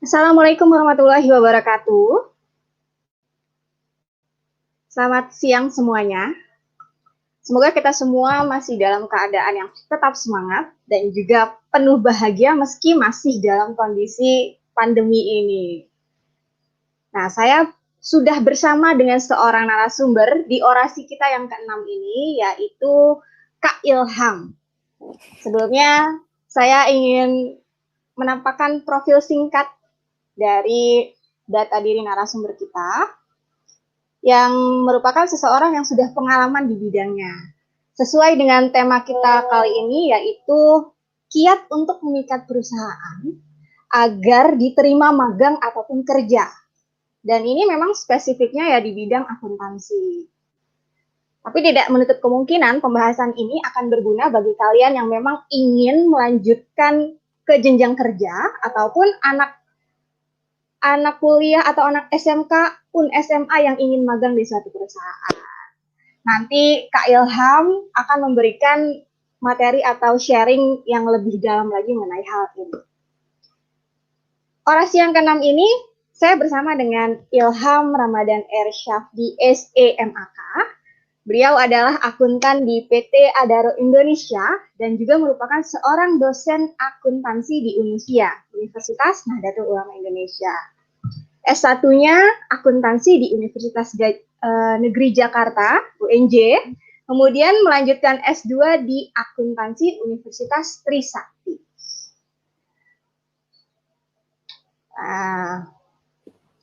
Assalamualaikum warahmatullahi wabarakatuh. Selamat siang semuanya. Semoga kita semua masih dalam keadaan yang tetap semangat dan juga penuh bahagia meski masih dalam kondisi pandemi ini. Nah, saya sudah bersama dengan seorang narasumber di orasi kita yang ke-6 ini, yaitu Kak Ilham. Sebelumnya, saya ingin menampakkan profil singkat dari data diri narasumber kita, yang merupakan seseorang yang sudah pengalaman di bidangnya. Sesuai dengan tema kita kali ini, yaitu kiat untuk memikat perusahaan agar diterima magang ataupun kerja. Dan ini memang spesifiknya ya di bidang akuntansi. Tapi tidak menutup kemungkinan pembahasan ini akan berguna bagi kalian yang memang ingin melanjutkan ke jenjang kerja ataupun anak kuliah atau anak SMK pun SMA yang ingin magang di suatu perusahaan. Nanti Kak Ilham akan memberikan materi atau sharing yang lebih dalam lagi mengenai hal ini. Orasi yang ke-6 ini saya bersama dengan Ilham Ramadan Ersyafdi SEMAK. Beliau adalah akuntan di PT Adaro Indonesia dan juga merupakan seorang dosen akuntansi di UNISIA, Universitas Nahdlatul Ulama Indonesia. S1-nya akuntansi di Universitas Negeri Jakarta, UNJ. Kemudian melanjutkan S2 di akuntansi Universitas Trisakti. Nah,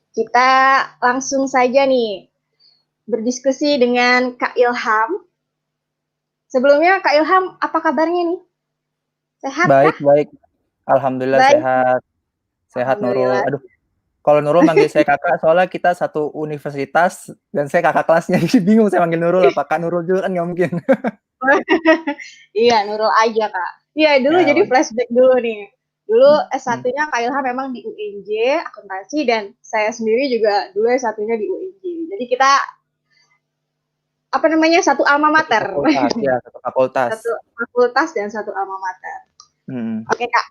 kita langsung saja nih berdiskusi dengan Kak Ilham. Sebelumnya Kak Ilham, apa kabarnya nih? Sehat baik, kah? Baik. Alhamdulillah Baik. Sehat. Sehat Nurul. Aduh, kalau Nurul manggil saya kakak, soalnya kita satu universitas dan saya kakak kelasnya. Jadi bingung saya manggil Nurul apa Kak Nurul juga kan nggak mungkin. Iya, Nurul aja Kak. Iya, dulu Ya, jadi flashback dulu nih. Dulu S1-nya Kak Ilham memang di UNJ, akuntansi, dan saya sendiri juga dulu S1-nya di UNJ. Jadi kita satu alma mater. Satu fakultas. Satu fakultas dan satu alma mater. Oke Kak,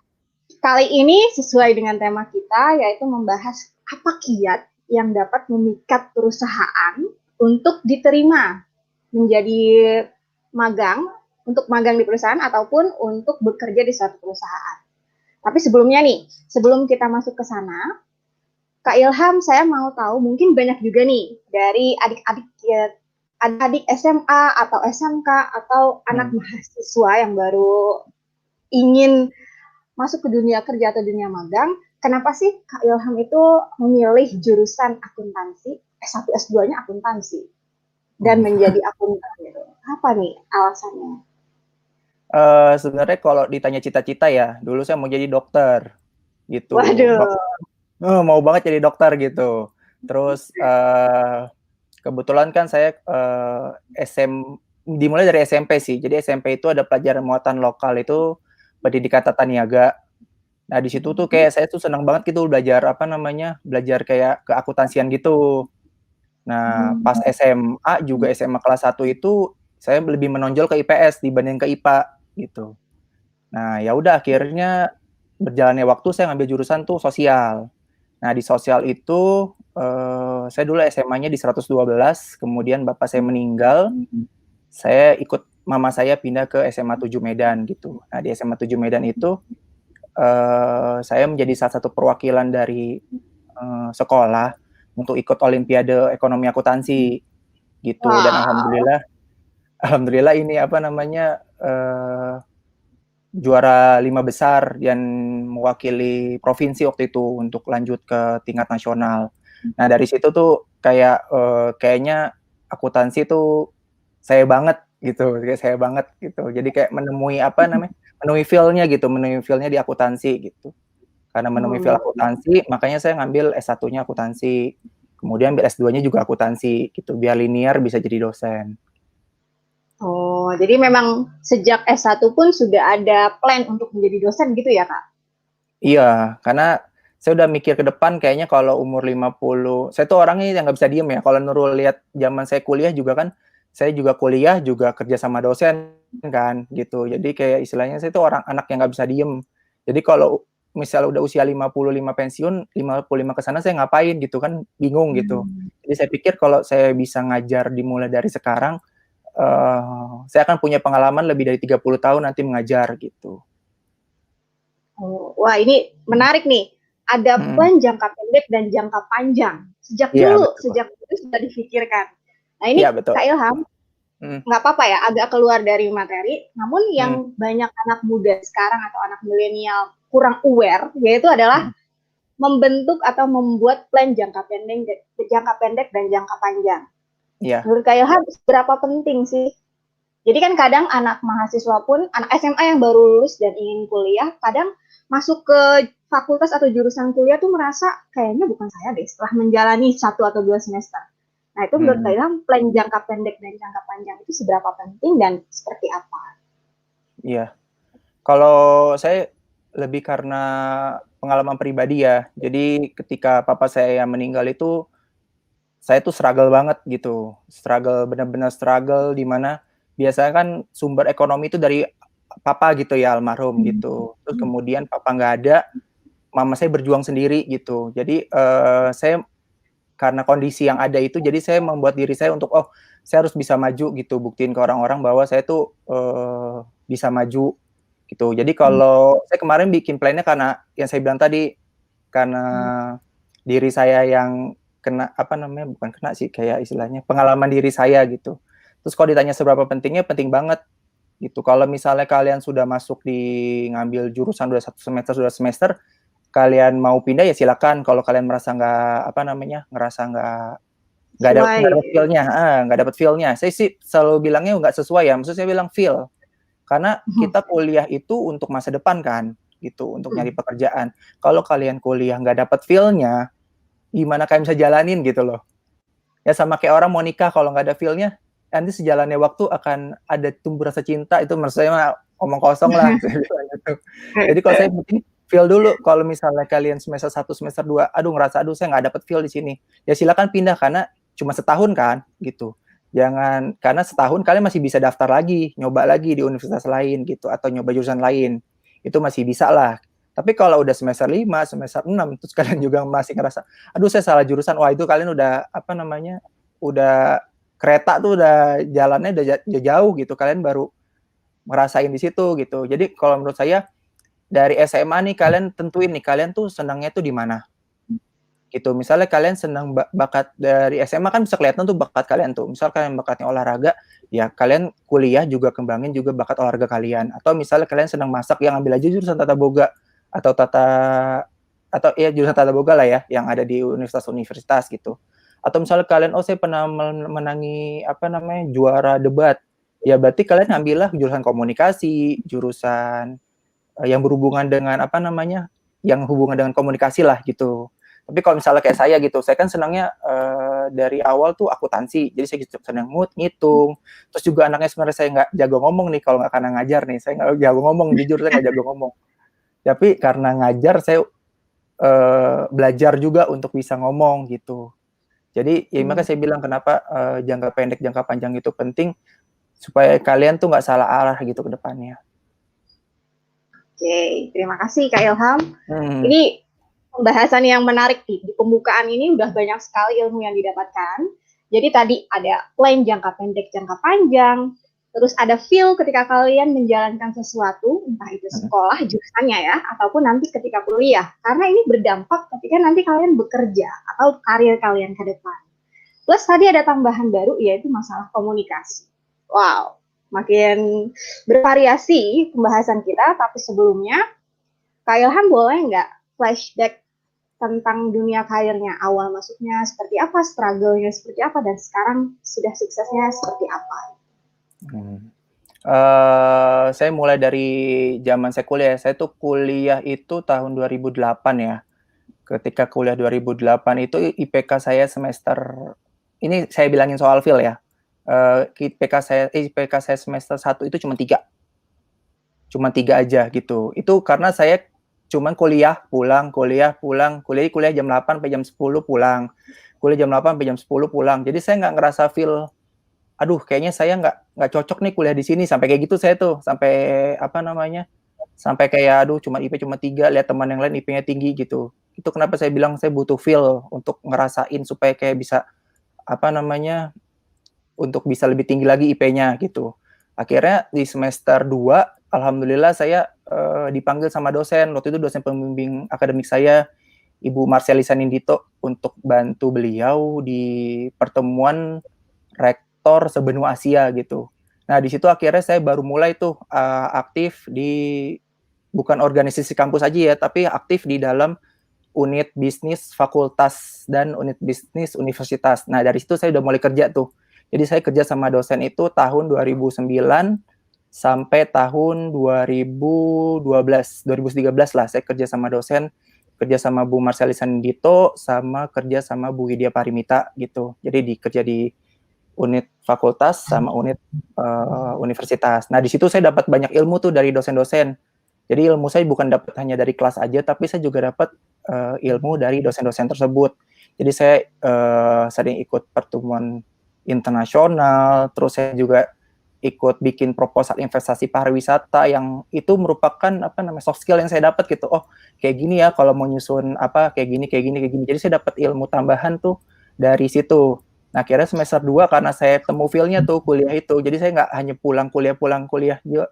kali ini sesuai dengan tema kita, yaitu membahas apa kiat yang dapat memikat perusahaan untuk diterima menjadi magang, untuk magang di perusahaan ataupun untuk bekerja di suatu perusahaan. Tapi sebelumnya nih, sebelum kita masuk ke sana, Kak Ilham, saya mau tahu, mungkin banyak juga nih dari adik-adik SMA atau SMK atau anak mahasiswa yang baru ingin masuk ke dunia kerja atau dunia magang. Kenapa sih Kak Ilham itu memilih jurusan akuntansi, S1 S2-nya akuntansi dan menjadi akuntan gitu? Apa nih alasannya? Sebenarnya kalau ditanya cita-cita ya, dulu saya mau jadi dokter gitu. Waduh. Mau banget jadi dokter gitu. Terus kebetulan kan saya dimulai dari SMP sih. Jadi SMP itu ada pelajaran muatan lokal itu pendidikan tata niaga. Nah di situ tuh kayak saya tuh senang banget gitu belajar belajar kayak keakuntansian gitu. Nah pas SMA juga SMA kelas 1 itu saya lebih menonjol ke IPS dibanding ke IPA gitu. Nah ya udah akhirnya berjalannya waktu saya ngambil jurusan tuh sosial. Nah di sosial itu saya dulu SMA-nya di 112, kemudian bapak saya meninggal, saya ikut mama saya pindah ke SMA 7 Medan gitu. Nah di SMA 7 Medan itu saya menjadi salah satu perwakilan dari sekolah untuk ikut Olimpiade Ekonomi Akuntansi gitu. Wow. Dan alhamdulillah ini juara 5 besar dan mewakili provinsi waktu itu untuk lanjut ke tingkat nasional. Nah dari situ tuh kayaknya akuntansi tuh saya banget gitu. Jadi kayak menemui feel-nya gitu, menemui feel-nya di akuntansi gitu. Karena menemui feel akuntansi, makanya saya ngambil S1-nya akuntansi. Kemudian S2-nya juga akuntansi gitu, biar linear bisa jadi dosen. Oh, jadi memang sejak S1 pun sudah ada plan untuk menjadi dosen gitu ya, Kak? Iya, karena saya udah mikir ke depan kayaknya kalau umur 50, saya tuh orangnya yang nggak bisa diem ya. Kalau Nurul lihat zaman saya kuliah juga kan, saya juga kuliah juga kerja sama dosen kan gitu. Jadi kayak istilahnya saya tuh anak yang nggak bisa diem. Jadi kalau misal udah usia 55 pensiun, 55 ke sana saya ngapain gitu kan, bingung gitu. Jadi saya pikir kalau saya bisa ngajar dimulai dari sekarang, saya akan punya pengalaman lebih dari 30 tahun nanti mengajar gitu. Oh, wah ini menarik nih. Ada plan jangka pendek dan jangka panjang. Sejak Iya, dulu, betul. sejak itu sudah difikirkan. Nah Iya, ini betul. Kak Ilham, nggak apa-apa ya, agak keluar dari materi. Namun yang banyak anak muda sekarang atau anak milenial kurang aware, yaitu adalah membentuk atau membuat plan jangka pendek dan jangka panjang. Iya. Menurut Kak Ilham, seberapa penting sih? Jadi kan kadang anak mahasiswa pun, anak SMA yang baru lulus dan ingin kuliah, kadang masuk ke fakultas atau jurusan kuliah tuh merasa kayaknya bukan saya deh setelah menjalani 1 atau 2 semester. Nah itu menurut Kak Ilham, plan jangka pendek dan jangka panjang itu seberapa penting dan seperti apa? Iya. Kalau saya lebih karena pengalaman pribadi ya. Jadi ketika papa saya yang meninggal itu, saya tuh struggle banget gitu. Struggle, benar-benar struggle di mana biasanya kan sumber ekonomi itu dari papa gitu ya, almarhum gitu. Terus kemudian papa nggak ada, mama saya berjuang sendiri gitu. Jadi saya karena kondisi yang ada itu, jadi saya membuat diri saya untuk, oh saya harus bisa maju gitu, buktiin ke orang-orang bahwa saya tuh bisa maju gitu. Jadi kalau saya kemarin bikin plan-nya karena yang saya bilang tadi, karena diri saya yang kena, apa namanya, bukan kena sih, kayak istilahnya pengalaman diri saya gitu. Terus kalau ditanya seberapa pentingnya, penting banget gitu. Kalau misalnya kalian sudah masuk di ngambil jurusan udah 1 semester, sudah semester, kalian mau pindah ya silakan. Kalau kalian merasa nggak, apa namanya, ngerasa nggak dapet feel-nya, nggak dapet feel-nya. Saya sih selalu bilangnya nggak sesuai ya, maksud saya bilang feel. Karena kita kuliah itu untuk masa depan kan, gitu, untuk nyari pekerjaan. Kalau kalian kuliah nggak dapet feel-nya, gimana kalian bisa jalanin gitu loh. Ya sama kayak orang mau nikah, kalau nggak ada feel-nya, nanti sejalannya waktu akan ada tumbuh rasa cinta, itu menurut saya mah omong kosong lah, saya bilang gitu. Jadi kalau saya penting feel dulu, kalau misalnya kalian semester 1, semester 2, aduh ngerasa, aduh saya nggak dapet feel di sini, ya silakan pindah, karena cuma setahun kan, gitu. Jangan, karena setahun kalian masih bisa daftar lagi, nyoba lagi di universitas lain gitu, atau nyoba jurusan lain, itu masih bisa lah. Tapi kalau udah semester 5, semester 6, terus kalian juga masih ngerasa, aduh saya salah jurusan, wah itu kalian udah, apa namanya, udah kereta tuh udah jalannya udah jauh gitu, kalian baru ngerasain di situ gitu. Jadi kalau menurut saya, dari SMA nih kalian tentuin nih, kalian tuh senangnya tuh di mana. Gitu. Misalnya kalian senang bakat dari SMA kan bisa kelihatan tuh bakat kalian tuh. Misal kalian bakatnya olahraga, ya kalian kuliah juga kembangin juga bakat olahraga kalian. Atau misalnya kalian senang masak, yang ambil aja jurusan tata boga atau jurusan tata boga lah ya, yang ada di universitas-universitas gitu. Atau misalnya kalian, oh saya pernah menangi, apa namanya, juara debat. Ya berarti kalian ambillah jurusan komunikasi, jurusan yang berhubungan dengan, apa namanya, yang hubungan dengan komunikasi lah gitu. Tapi kalau misalnya kayak saya gitu, saya kan senangnya dari awal tuh akuntansi, jadi saya senang ngitung. Terus juga anaknya sebenarnya saya nggak jago ngomong nih, kalau nggak karena ngajar nih, saya nggak jago ngomong, jujur saya nggak jago ngomong. Tapi karena ngajar saya belajar juga untuk bisa ngomong gitu. Jadi ya makanya saya bilang kenapa jangka pendek, jangka panjang itu penting, supaya kalian tuh nggak salah arah gitu ke depannya. Oke, terima kasih Kak Ilham. Ini pembahasan yang menarik nih. Di pembukaan ini udah banyak sekali ilmu yang didapatkan. Jadi tadi ada plan jangka pendek, jangka panjang. Terus ada feel ketika kalian menjalankan sesuatu, entah itu sekolah jurusannya ya, ataupun nanti ketika kuliah. Karena ini berdampak ketika nanti kalian bekerja atau karir kalian ke depan. Plus tadi ada tambahan baru, yaitu masalah komunikasi. Wow, makin bervariasi pembahasan kita, tapi sebelumnya, Kak Ilham boleh nggak flashback tentang dunia karirnya, awal masuknya seperti apa, struggle-nya seperti apa, dan sekarang sudah suksesnya seperti apa? Saya mulai dari zaman saya kuliah. Saya tuh kuliah itu tahun 2008 ya. Ketika kuliah 2008 itu IPK saya semester, ini saya bilangin soal feel ya. IPK saya semester 1 itu cuma 3. Cuma 3 aja gitu. Itu karena saya cuman kuliah pulang, kuliah jam 8 sampai jam 10 pulang. Kuliah jam 8 sampai jam 10 pulang. Jadi saya nggak ngerasa feel, aduh kayaknya saya nggak cocok nih kuliah di sini, sampai kayak gitu saya tuh, sampai apa namanya, sampai kayak aduh cuma IP cuma 3, lihat teman yang lain IP-nya tinggi gitu. Itu kenapa saya bilang saya butuh feel untuk ngerasain supaya kayak bisa apa namanya, untuk bisa lebih tinggi lagi IP-nya gitu. Akhirnya di semester 2 alhamdulillah saya dipanggil sama dosen. Waktu itu dosen pembimbing akademik saya, Ibu Marcelisa Nindito, untuk bantu beliau di pertemuan rektor sebenua Asia gitu. Nah, di situ akhirnya saya baru mulai tuh aktif di bukan organisasi kampus aja ya, tapi aktif di dalam unit bisnis fakultas dan unit bisnis universitas. Nah, dari situ saya udah mulai kerja tuh. Jadi saya kerja sama dosen itu tahun 2009 sampai tahun 2012, 2013 lah saya kerja sama dosen, kerja sama Bu Marcelisa Nindito, sama kerja sama Bu Widya Parimita gitu. Jadi kerja di unit fakultas sama unit universitas. Nah, di situ saya dapat banyak ilmu tuh dari dosen-dosen. Jadi ilmu saya bukan dapat hanya dari kelas aja, tapi saya juga dapat ilmu dari dosen-dosen tersebut. Jadi saya sering ikut pertemuan internasional, terus saya juga ikut bikin proposal investasi pariwisata yang itu merupakan apa namanya soft skill yang saya dapat gitu. Oh, kayak gini ya kalau mau nyusun apa kayak gini kayak gini kayak gini. Jadi saya dapat ilmu tambahan tuh dari situ. Nah, akhirnya semester 2 karena saya temu feel-nya tuh kuliah itu. Jadi saya nggak hanya pulang kuliah juga,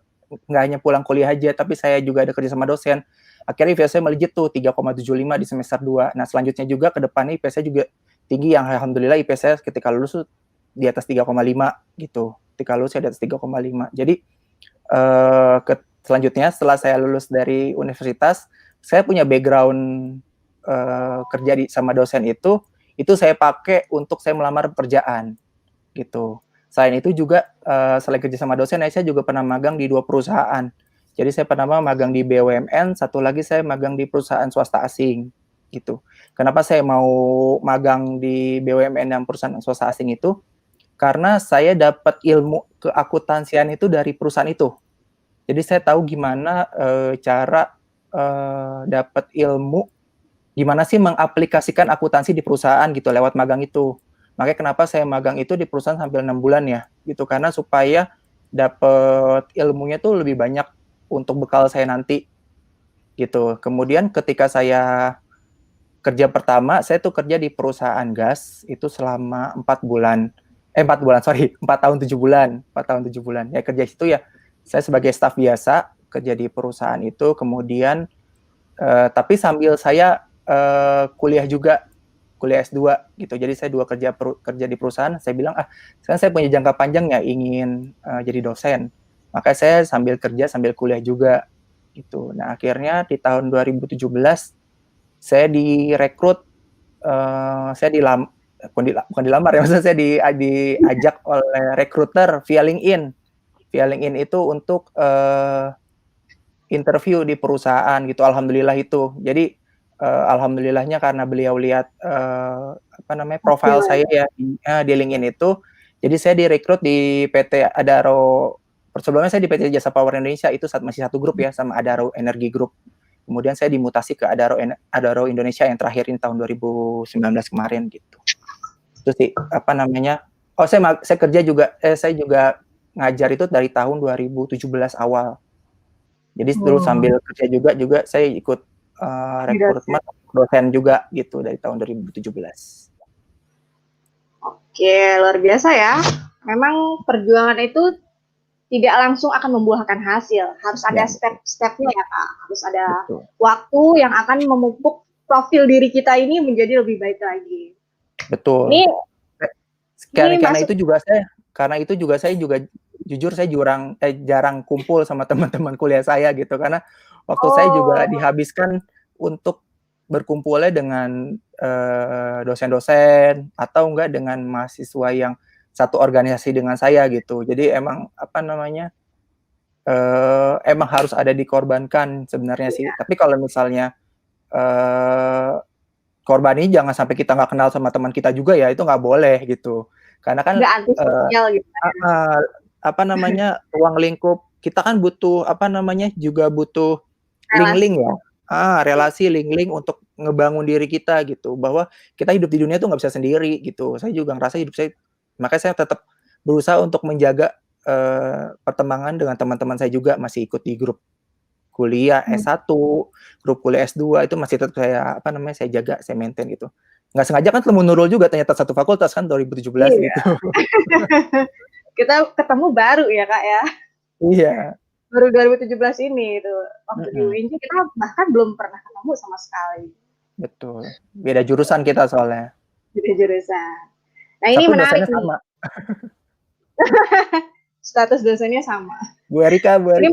nggak hanya pulang kuliah aja, tapi saya juga ada kerja sama dosen. Akhirnya IP saya melejit tuh 3,75 di semester 2. Nah, selanjutnya juga ke depannya IP saya juga tinggi yang alhamdulillah IP saya ketika lulus tuh di atas 3,5 gitu. Ketika lulus saya di atas 3,5. Jadi selanjutnya setelah saya lulus dari universitas, saya punya background kerja sama dosen itu saya pakai untuk saya melamar pekerjaan gitu. Selain itu juga selain kerja sama dosen, saya juga pernah magang di 2 perusahaan. Jadi saya pernah magang di BUMN, satu lagi saya magang di perusahaan swasta asing gitu. Kenapa saya mau magang di BUMN dan perusahaan swasta asing itu? Karena saya dapat ilmu keakuntansian itu dari perusahaan itu. Jadi saya tahu gimana cara dapat ilmu, gimana sih mengaplikasikan akuntansi di perusahaan gitu lewat magang itu. Makanya kenapa saya magang itu di perusahaan sampai 6 bulan ya, gitu. Karena supaya dapat ilmunya tuh lebih banyak untuk bekal saya nanti, gitu. Kemudian ketika saya kerja pertama, saya tuh kerja di perusahaan gas, itu selama 4 bulan. 4 bulan, sorry, 4 tahun 7 bulan. 4 tahun 7 bulan. Ya kerja situ ya, saya sebagai staf biasa, kerja di perusahaan itu, kemudian, tapi sambil saya kuliah juga, kuliah S2 gitu. Jadi saya kerja di perusahaan, saya bilang sekarang saya punya jangka panjang ya ingin jadi dosen. Maka saya sambil kerja sambil kuliah juga gitu. Nah, akhirnya di tahun 2017 saya direkrut saya bukan dilamar ya, maksudnya saya diajak oleh recruiter via LinkedIn. Via LinkedIn itu untuk interview di perusahaan gitu. Alhamdulillah itu. Jadi alhamdulillahnya karena beliau lihat profil saya ya di LinkedIn itu, jadi saya direkrut di PT Adaro. Sebelumnya saya di PT Jasa Power Indonesia, itu masih satu grup ya sama Adaro Energi Group. Kemudian saya dimutasi ke Adaro Indonesia yang terakhir ini tahun 2019 kemarin gitu. Itu sih saya kerja juga saya juga ngajar itu dari tahun 2017 awal. Jadi terus sambil kerja juga saya ikut rekrutmen dosen juga gitu dari tahun 2017. Oke, luar biasa ya. Memang perjuangan itu tidak langsung akan membuahkan hasil. Harus ada step-stepnya ya, Kak. Harus ada waktu yang akan memupuk profil diri kita ini menjadi lebih baik lagi. Betul. Karena itu juga saya jujur saya jarang kumpul sama teman-teman kuliah saya gitu, karena waktu saya juga dihabiskan untuk berkumpulnya dengan dosen-dosen atau enggak dengan mahasiswa yang satu organisasi dengan saya gitu. Jadi emang emang harus ada dikorbankan sebenarnya sih. Tapi kalau misalnya korban ini jangan sampai kita nggak kenal sama teman kita juga ya, itu nggak boleh gitu. Karena kan gitu. Ruang lingkup kita kan butuh juga butuh link-link ya. Relasi link-link untuk ngebangun diri kita gitu, bahwa kita hidup di dunia tuh nggak bisa sendiri gitu. Saya juga ngerasa hidup saya, makanya saya tetap berusaha untuk menjaga pertemanan dengan teman-teman saya juga masih ikut di grup kuliah S1, grup kuliah S2 itu masih tetap saya jaga, saya maintain gitu. Nggak sengaja kan ketemu Nurul juga ternyata satu fakultas kan 2017 Iya. gitu. Kita ketemu baru ya Kak ya. Iya. Baru 2017 ini itu. Waktu di Mm-mm. UIN kita bahkan belum pernah ketemu sama sekali. Betul. Beda jurusan kita soalnya. Beda jurusan. Nah ini Tapi menarik dosennya nih. sama. Status dosennya sama. Bu Erika. Ini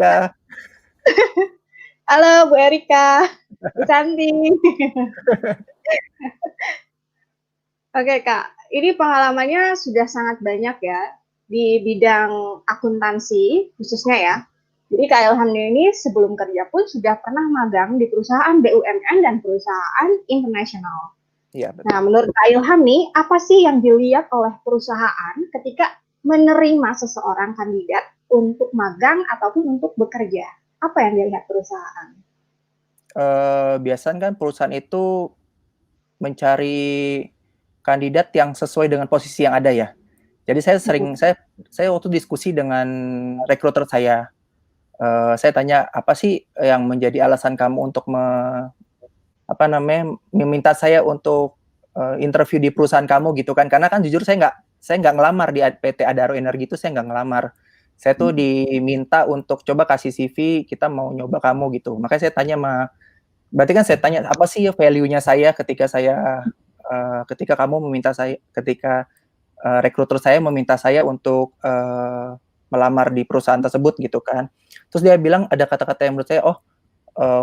halo Bu Erika, Bu Santi. Oke Kak, ini pengalamannya sudah sangat banyak ya di bidang akuntansi khususnya ya. Jadi Kak Ilham ini sebelum kerja pun sudah pernah magang di perusahaan BUMN dan perusahaan internasional. Iya, betul. Nah, menurut Kak Ilham nih, apa sih yang dilihat oleh perusahaan ketika menerima seseorang kandidat untuk magang ataupun untuk bekerja? Apa yang dilihat perusahaan? Biasanya kan perusahaan itu mencari kandidat yang sesuai dengan posisi yang ada ya. Jadi saya waktu diskusi dengan rekruter saya tanya apa sih yang menjadi alasan kamu untuk meminta saya untuk interview di perusahaan kamu gitu kan, karena kan jujur saya nggak ngelamar di PT Adaro Energi itu, saya nggak ngelamar. Saya tuh diminta untuk coba kasih CV, kita mau nyoba kamu gitu. Makanya saya tanya berarti kan saya tanya apa sih value-nya saya ketika kamu meminta saya, ketika rekruter saya meminta saya untuk melamar di perusahaan tersebut gitu kan. Terus dia bilang ada kata-kata yang menurut saya,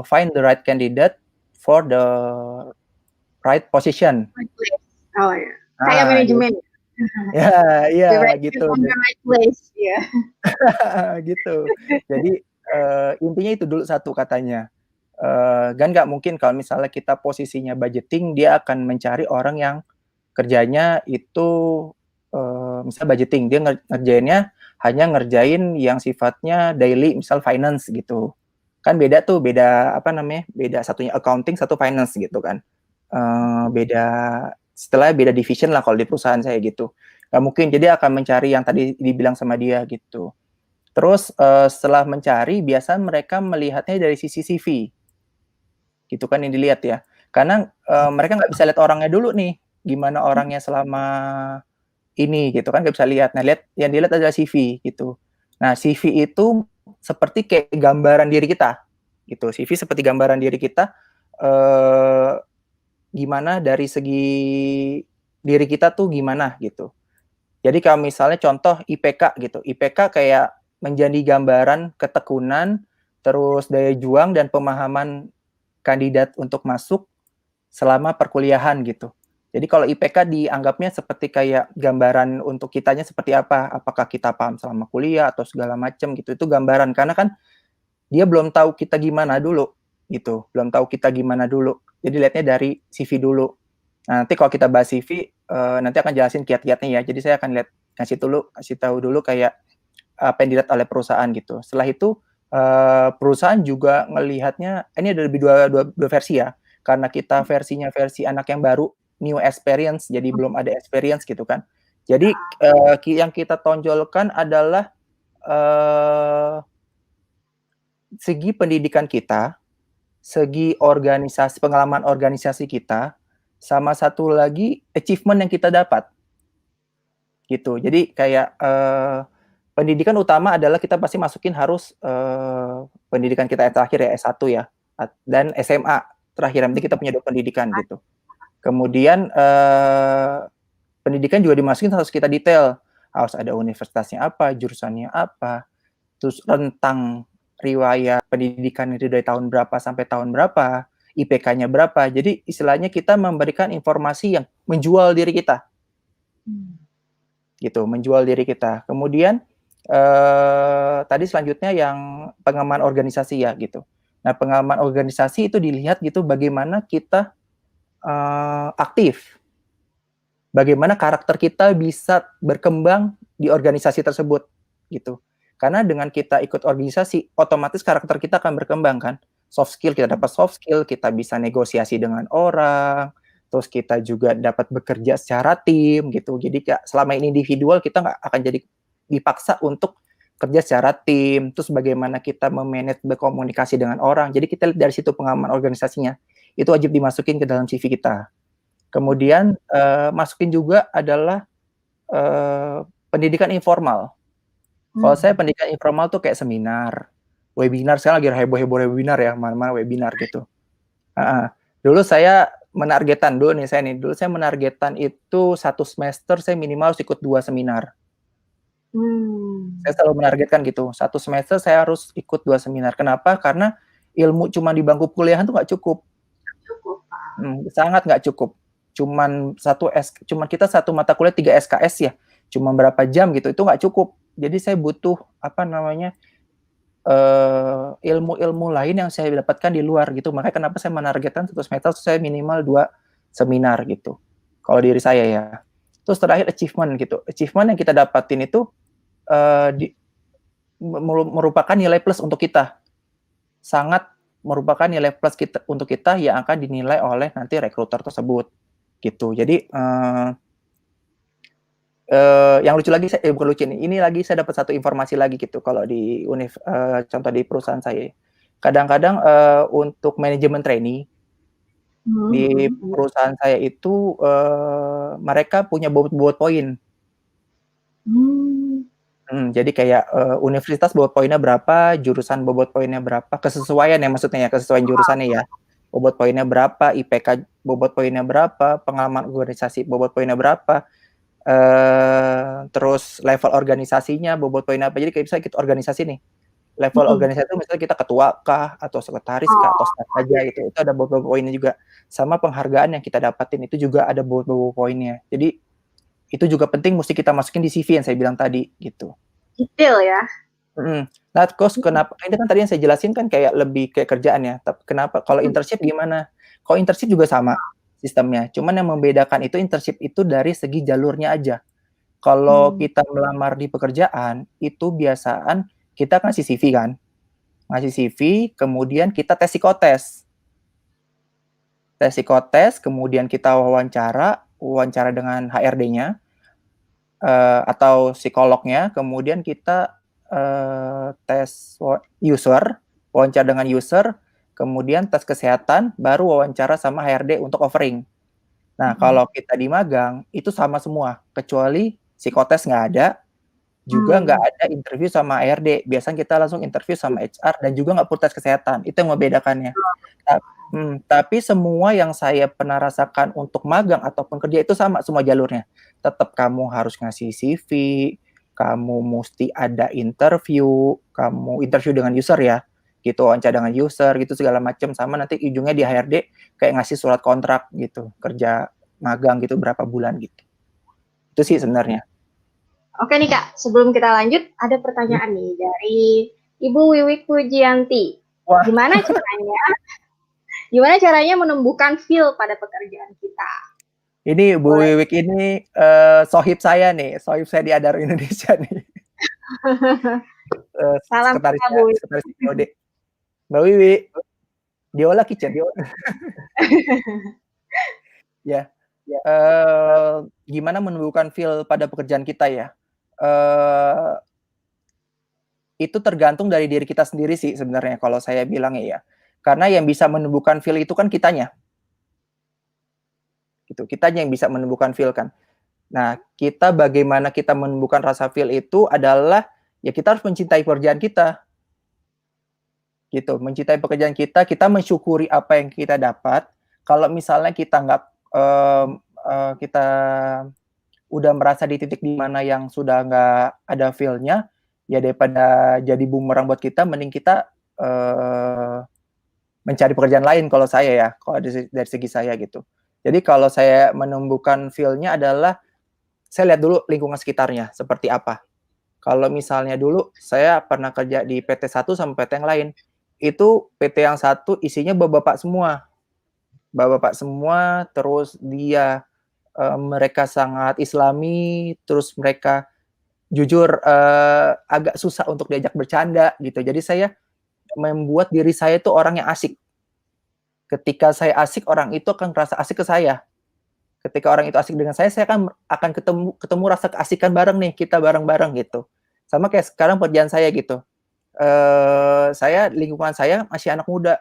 find the right candidate for the right position. Oh ya, kayak manajemen. Ya, iya gitu. On the right place, ya. Gitu. Jadi intinya itu dulu satu katanya. Kan nggak mungkin kalau misalnya kita posisinya budgeting, dia akan mencari orang yang kerjanya itu misalnya budgeting, dia ngerjainnya hanya ngerjain yang sifatnya daily, misal finance gitu. Kan beda tuh, beda satunya accounting, satu finance gitu kan. Beda division lah kalau di perusahaan saya gitu. Nggak mungkin, jadi akan mencari yang tadi dibilang sama dia gitu. Terus setelah mencari, biasa mereka melihatnya dari sisi CV. Gitu kan yang dilihat ya. Karena mereka nggak bisa lihat orangnya dulu nih, gimana orangnya selama ini gitu kan, nggak bisa lihat. Nah, yang dilihat adalah CV gitu. Nah, CV itu seperti kayak gambaran diri kita gitu. CV seperti gambaran diri kita, gimana dari segi diri kita tuh gimana gitu. Jadi kalau misalnya contoh IPK gitu, IPK kayak menjadi gambaran ketekunan, terus daya juang dan pemahaman kandidat untuk masuk selama perkuliahan gitu. Jadi kalau IPK dianggapnya seperti kayak gambaran untuk kitanya seperti apa, apakah kita paham selama kuliah atau segala macam gitu. Itu gambaran, karena kan dia belum tahu kita gimana dulu gitu, belum tahu kita gimana dulu. Jadi lihatnya dari CV dulu. Nah, nanti kalau kita bahas CV, nanti akan jelasin kiat-kiatnya ya. Jadi saya akan kasih tahu dulu kayak apa yang dilihat oleh perusahaan gitu. Setelah itu perusahaan juga ngelihatnya, ini ada lebih dua versi ya, karena kita versi anak yang baru, new experience, jadi belum ada experience gitu kan. Jadi yang kita tonjolkan adalah segi pendidikan kita, segi organisasi, pengalaman organisasi kita, sama satu lagi achievement yang kita dapat. Gitu. Jadi kayak pendidikan utama adalah kita pasti masukin harus pendidikan kita yang terakhir ya, S1 ya, dan SMA terakhir, nanti kita punya 2 pendidikan gitu. Kemudian pendidikan juga dimasukin harus kita detail, harus ada universitasnya apa, jurusannya apa, terus rentang riwayat pendidikan itu dari tahun berapa sampai tahun berapa, IPK-nya berapa. Jadi istilahnya kita memberikan informasi yang menjual diri kita. Gitu, menjual diri kita. Kemudian tadi selanjutnya yang pengalaman organisasi ya gitu. Nah, pengalaman organisasi itu dilihat gitu bagaimana kita aktif. Bagaimana karakter kita bisa berkembang di organisasi tersebut gitu. Karena dengan kita ikut organisasi, otomatis karakter kita akan berkembang kan. Soft skill, kita dapat soft skill, kita bisa negosiasi dengan orang, terus kita juga dapat bekerja secara tim gitu. Jadi selama ini individual, kita nggak akan jadi dipaksa untuk kerja secara tim, terus bagaimana kita memanage berkomunikasi dengan orang. Jadi kita lihat dari situ pengalaman organisasinya. Itu wajib dimasukin ke dalam CV kita. Kemudian masukin juga adalah pendidikan informal. Kalau saya pendidikan informal tuh kayak seminar, webinar. Sekarang lagi heboh-heboh webinar ya, mana-mana webinar gitu. Dulu saya menargetan dulu nih saya nih. Dulu saya menargetan itu 1 semester saya minimal harus ikut 2 seminar. Saya selalu menargetkan gitu. 1 semester saya harus ikut 2 seminar. Kenapa? Karena ilmu cuma di bangku kuliahan tuh nggak cukup. Sangat nggak cukup. Cuman kita satu mata kuliah 3 SKS ya. Cuma berapa jam gitu. Itu nggak cukup. Jadi saya butuh ilmu-ilmu lain yang saya dapatkan di luar gitu. Makanya kenapa saya menargetkan 1 semester saya minimal 2 seminar gitu. Kalau diri saya ya. Terus terakhir achievement gitu. Achievement yang kita dapatin itu merupakan nilai plus untuk kita. Sangat merupakan nilai plus untuk kita yang akan dinilai oleh nanti rekruter tersebut gitu. Jadi yang lucu lagi, bukan lucu ini lagi saya dapat satu informasi lagi gitu. Kalau di contoh di perusahaan saya, kadang-kadang untuk manajemen trainee di perusahaan saya itu mereka punya bobot poin. Jadi kayak universitas bobot poinnya berapa, jurusan bobot poinnya berapa, kesesuaian ya maksudnya ya, kesesuaian jurusannya ya. Bobot poinnya berapa, IPK bobot poinnya berapa, pengalaman organisasi bobot poinnya berapa, terus level organisasinya bobot poinnya apa. Jadi kayak misalnya kita organisasi nih, level organisasi itu misalnya kita ketua kah, atau sekretaris kah, atau staff aja gitu. Itu ada bobot poinnya juga. Sama penghargaan yang kita dapatin itu juga ada bobot poinnya. Jadi itu juga penting mesti kita masukin di CV yang saya bilang tadi gitu. Detail ya. Nah, terus kenapa? Ini kan tadi yang saya jelasin kan kayak lebih kayak kerjaan ya. Tapi kenapa? Kalau internship gimana? Kalau internship juga sama sistemnya. Cuman yang membedakan itu internship itu dari segi jalurnya aja. Kalau kita melamar di pekerjaan itu biasaan kita ngasih CV kan, ngasih CV, kemudian kita tes psikotes. Tes psikotes, kemudian kita wawancara dengan HRD-nya atau psikolognya, kemudian kita tes user, wawancara dengan user, kemudian tes kesehatan, baru wawancara sama HRD untuk offering. Nah, kalau kita di magang itu sama semua, kecuali psikotes nggak ada, juga nggak ada interview sama HRD. Biasanya kita langsung interview sama HR dan juga nggak perlu tes kesehatan. Itu yang membedakannya. Tapi semua yang saya pernah rasakan untuk magang ataupun kerja itu sama semua jalurnya. Tetap kamu harus ngasih CV, kamu mesti ada interview, kamu interview dengan user ya, gitu, wawancara dengan user gitu segala macam, sama nanti ujungnya di HRD kayak ngasih surat kontrak gitu, kerja magang gitu berapa bulan gitu. Itu sih sebenarnya. Oke nih Kak, sebelum kita lanjut ada pertanyaan nih dari Ibu Wiwik Pujianti. Gimana caranya menumbuhkan feel pada pekerjaan kita? Ini Bu Wiwik ini sohib saya nih, sohib saya di Adaro Indonesia nih. Salam sekretaris POD. Mbak Wiwi, Diola Kitchen. Ya. Gimana menumbuhkan feel pada pekerjaan kita ya? Itu tergantung dari diri kita sendiri sih sebenarnya kalau saya bilangnya ya. Karena yang bisa menumbuhkan feel itu kan kitanya. Gitu, kitanya yang bisa menumbuhkan feel kan. Nah, bagaimana kita menumbuhkan rasa feel itu adalah ya kita harus mencintai pekerjaan kita. Gitu, mencintai pekerjaan kita, kita mensyukuri apa yang kita dapat. Kalau misalnya kita kita udah merasa di titik di mana yang sudah nggak ada feel-nya, ya daripada jadi bumerang buat kita, mending kita mencari pekerjaan lain kalau saya ya, kalau dari segi saya gitu. Jadi kalau saya menumbuhkan feel-nya adalah saya lihat dulu lingkungan sekitarnya seperti apa. Kalau misalnya dulu saya pernah kerja di PT 1 sama PT yang lain. Itu PT yang satu isinya bapak-bapak semua. Bapak-bapak semua, terus mereka sangat Islami, terus mereka jujur agak susah untuk diajak bercanda gitu. Jadi saya membuat diri saya itu orang yang asik. Ketika saya asik, orang itu akan merasa asik ke saya. Ketika orang itu asik dengan saya akan ketemu rasa keasikan bareng nih, kita bareng-bareng gitu. Sama kayak sekarang pekerjaan saya gitu. Saya lingkungan saya masih anak muda.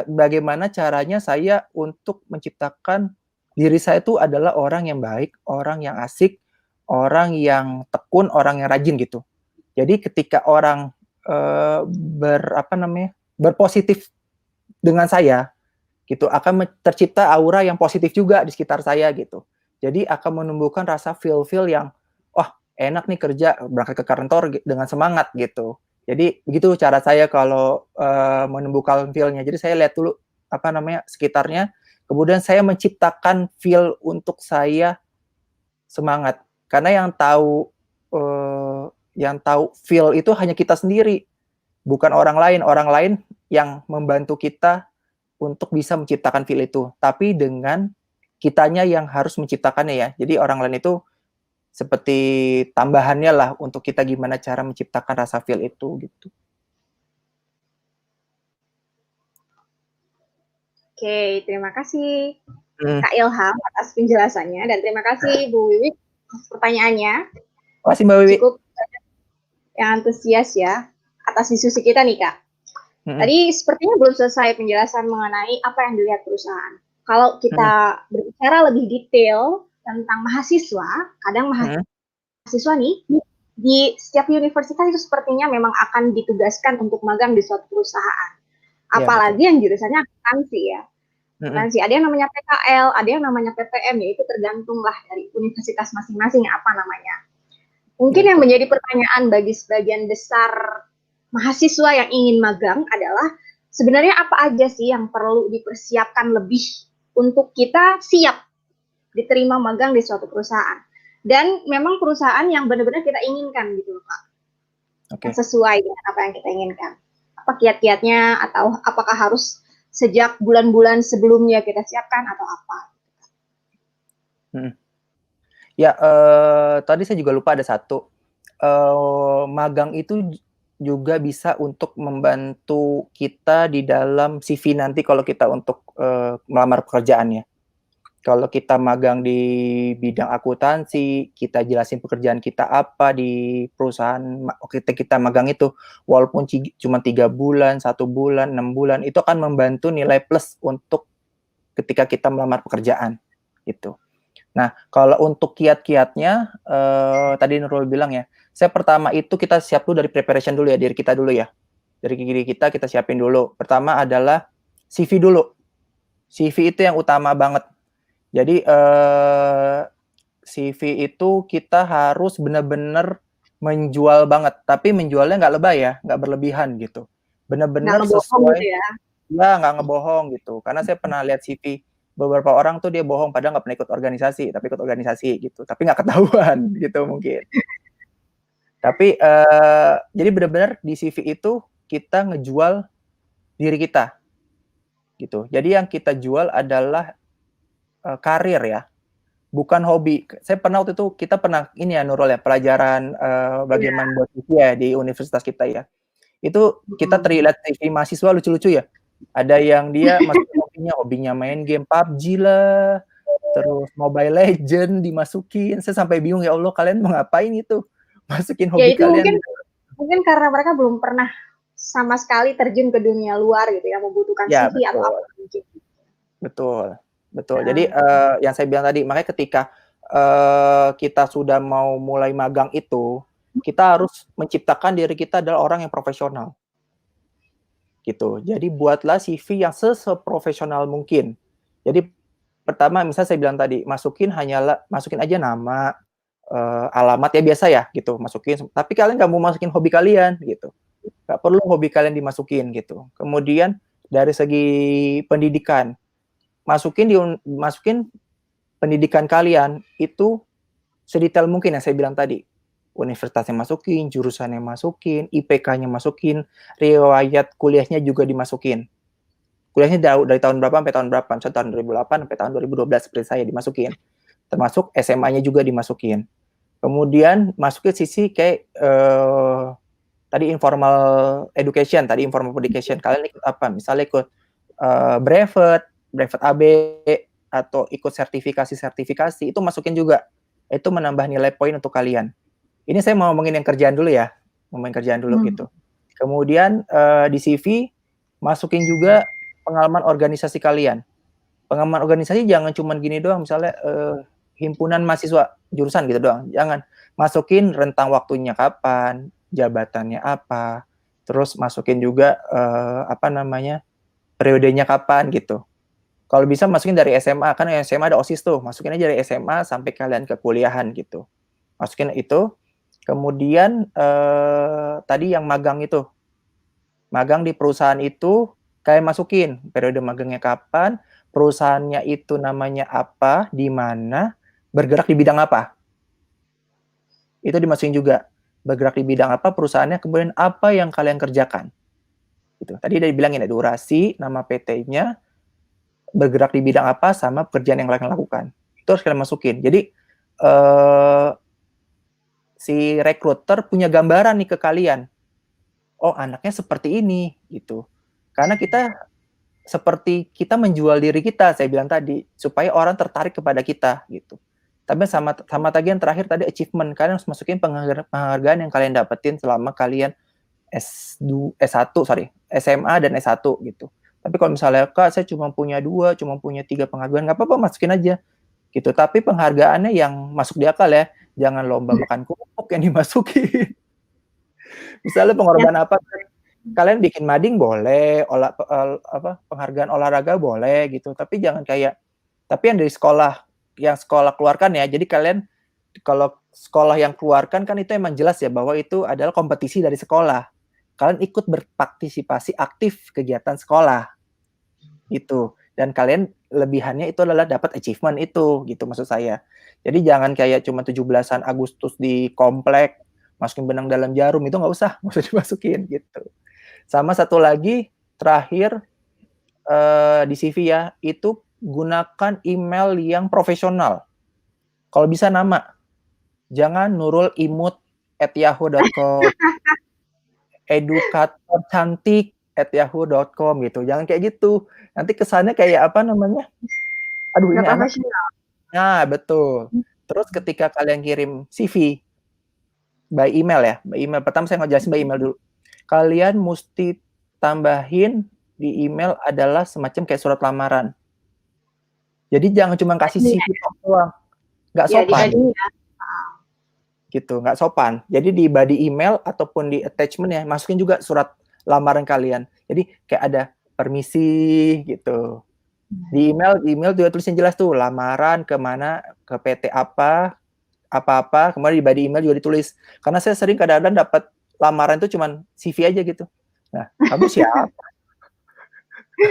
Bagaimana caranya saya untuk menciptakan diri saya itu adalah orang yang baik, orang yang asik, orang yang tekun, orang yang rajin gitu. Jadi ketika orang berpositif dengan saya gitu, akan tercipta aura yang positif juga di sekitar saya gitu. Jadi akan menumbuhkan rasa feel yang wah enak nih kerja, berangkat ke kantor dengan semangat gitu. Jadi begitu cara saya kalau menumbuhkan feel-nya. Jadi saya lihat dulu sekitarnya, kemudian saya menciptakan feel untuk saya semangat. Karena yang tahu feel itu hanya kita sendiri, bukan orang lain. Orang lain yang membantu kita untuk bisa menciptakan feel itu, tapi dengan kitanya yang harus menciptakannya ya. Jadi orang lain itu seperti tambahannya lah untuk kita gimana cara menciptakan rasa feel itu gitu. Oke, terima kasih Kak Ilham atas penjelasannya dan terima kasih Bu Wiwi atas pertanyaannya. Terima kasih Mbak Wiwi. Cukup yang antusias ya atas diskusi kita nih Kak. Tadi sepertinya belum selesai penjelasan mengenai apa yang dilihat perusahaan. Kalau kita berbicara lebih detail tentang mahasiswa, kadang mahasiswa nih di setiap universitas itu sepertinya memang akan ditugaskan untuk magang di suatu perusahaan. Apalagi yang jurusannya akuntansi ya. Akuntansi ada yang namanya PKL, ada yang namanya PTM, yaitu tergantunglah dari universitas masing-masing apa namanya. Mungkin yang menjadi pertanyaan bagi sebagian besar mahasiswa yang ingin magang adalah sebenarnya apa aja sih yang perlu dipersiapkan lebih untuk kita siap diterima magang di suatu perusahaan. Dan memang perusahaan yang benar-benar kita inginkan gitu loh Kak. Okay. Sesuai dengan apa yang kita inginkan. Apa kiat-kiatnya atau apakah harus sejak bulan-bulan sebelumnya kita siapkan atau apa? Ya, tadi saya juga lupa ada satu. Magang itu juga bisa untuk membantu kita di dalam CV nanti kalau kita untuk melamar pekerjaannya. Kalau kita magang di bidang akuntansi, kita jelasin pekerjaan kita apa di perusahaan kita magang itu, walaupun cuma 3 bulan, 1 bulan, 6 bulan, itu akan membantu nilai plus untuk ketika kita melamar pekerjaan gitu. Nah, kalau untuk kiat-kiatnya, tadi Nurul bilang ya, saya pertama itu kita siap dulu dari preparation dulu ya, diri kita dulu ya. Dari diri kita siapin dulu. Pertama adalah CV dulu. CV itu yang utama banget. Jadi, CV itu kita harus benar-benar menjual banget. Tapi menjualnya nggak lebay ya, nggak berlebihan gitu. Benar-benar sesuai. Gitu ya? Ya, nggak ngebohong gitu. Karena saya pernah lihat CV beberapa orang tuh dia bohong padahal nggak pernah ikut organisasi, tapi ikut organisasi gitu. Tapi nggak ketahuan gitu mungkin. Tapi jadi benar-benar di CV itu kita ngejual diri kita gitu. Jadi yang kita jual adalah karir ya, bukan hobi. Saya pernah waktu itu kita pernah ini ya Nurul ya pelajaran bagaimana buat CV ya di universitas kita ya. Itu kita terlihat CV mahasiswa lucu-lucu ya. Ada yang dia masukin hobinya main game PUBG lah, terus Mobile Legend dimasukin. Saya sampai bingung ya Allah kalian mau ngapain itu? Masukin hobi itu kalian. Mungkin karena mereka belum pernah sama sekali terjun ke dunia luar gitu ya, membutuhkan ya, CV atau apa mungkin. Betul. Jadi yang saya bilang tadi, makanya ketika kita sudah mau mulai magang itu, kita harus menciptakan diri kita adalah orang yang profesional. Gitu. Jadi buatlah CV yang seprofesional mungkin. Jadi pertama misalnya saya bilang tadi, masukin aja nama, alamat ya biasa ya gitu, masukin. Tapi kalian nggak mau masukin hobi kalian gitu. Nggak perlu hobi kalian dimasukin gitu. Kemudian dari segi pendidikan, masukin pendidikan kalian itu sedetail mungkin yang saya bilang tadi. Universitasnya masukin, jurusannya masukin, IPK-nya masukin, riwayat kuliahnya juga dimasukin. Kuliahnya dari tahun berapa sampai tahun berapa, misalnya tahun 2008 sampai tahun 2012 seperti saya dimasukin. Termasuk SMA-nya juga dimasukin. Kemudian masukin sisi kayak tadi informal education, kalian ikut apa? Misalnya ikut brevet AB atau ikut sertifikasi itu masukin juga. Itu menambah nilai poin untuk kalian Ini saya mau ngomongin yang kerjaan dulu ya, ngomongin kerjaan dulu gitu. Kemudian di CV masukin juga pengalaman organisasi kalian. Pengalaman organisasi jangan cuma gini doang, misalnya himpunan mahasiswa jurusan gitu doang. Jangan, masukin rentang waktunya kapan, jabatannya apa, terus masukin juga periodenya kapan gitu. Kalau bisa masukin dari SMA, kan SMA ada OSIS tuh, masukin aja dari SMA sampai kalian ke kuliahan gitu. Masukin itu. Kemudian tadi yang magang itu, magang di perusahaan itu kalian masukin periode magangnya kapan, perusahaannya itu namanya apa, di mana, bergerak di bidang apa. Itu dimasukin juga, bergerak di bidang apa, perusahaannya, kemudian apa yang kalian kerjakan. Gitu. Tadi udah dibilangin ya, durasi, nama PT-nya, bergerak di bidang apa, sama pekerjaan yang kalian lakukan. Itu harus kalian masukin. Jadi si recruiter punya gambaran nih ke kalian. Oh, anaknya seperti ini gitu. Karena seperti kita menjual diri kita, saya bilang tadi, supaya orang tertarik kepada kita gitu. Tapi sama tadi yang terakhir tadi achievement, kalian harus masukin penghargaan yang kalian dapetin selama kalian SMA dan S1 gitu. Tapi kalau misalnya, Kak, saya cuma punya 3 penghargaan, nggak apa-apa, masukin aja gitu. Tapi penghargaannya yang masuk di akal ya, jangan lomba makan kerupuk yang dimasukin. Misalnya pengorbanan apa, kalian bikin mading boleh, penghargaan olahraga boleh gitu, tapi jangan tapi yang dari yang sekolah keluarkan ya. Jadi kalian kalau sekolah yang keluarkan kan itu emang jelas ya bahwa itu adalah kompetisi dari sekolah. Kalian ikut berpartisipasi aktif kegiatan sekolah gitu. Dan kalian lebihannya itu adalah dapat achievement itu gitu maksud saya. Jadi jangan kayak cuma 17-an Agustus di komplek masukin benang dalam jarum, itu nggak usah dimasukin gitu. Sama satu lagi terakhir di CV ya, itu gunakan email yang profesional. Kalau bisa nama, jangan nurul.imut@yahoo.com, edukatorcantik@yahoo.com gitu. Jangan kayak gitu. Nanti kesannya kayak aduh ini anak. Nah, betul. Terus ketika kalian kirim CV by email ya, by email. Pertama saya ngejelasin by email dulu. Kalian mesti tambahin di email adalah semacam kayak surat lamaran. Jadi jangan cuma kasih CV doang. Nggak sopan. Gitu, nggak sopan. Jadi di body email ataupun di attachment ya, masukin juga surat lamaran kalian. Jadi kayak ada permisi gitu. Di email juga tulisin jelas tuh, lamaran kemana, ke PT apa, kemudian di body email juga ditulis. Karena saya sering kadang-kadang dapat lamaran itu cuma CV aja gitu. Nah, kamu siapa?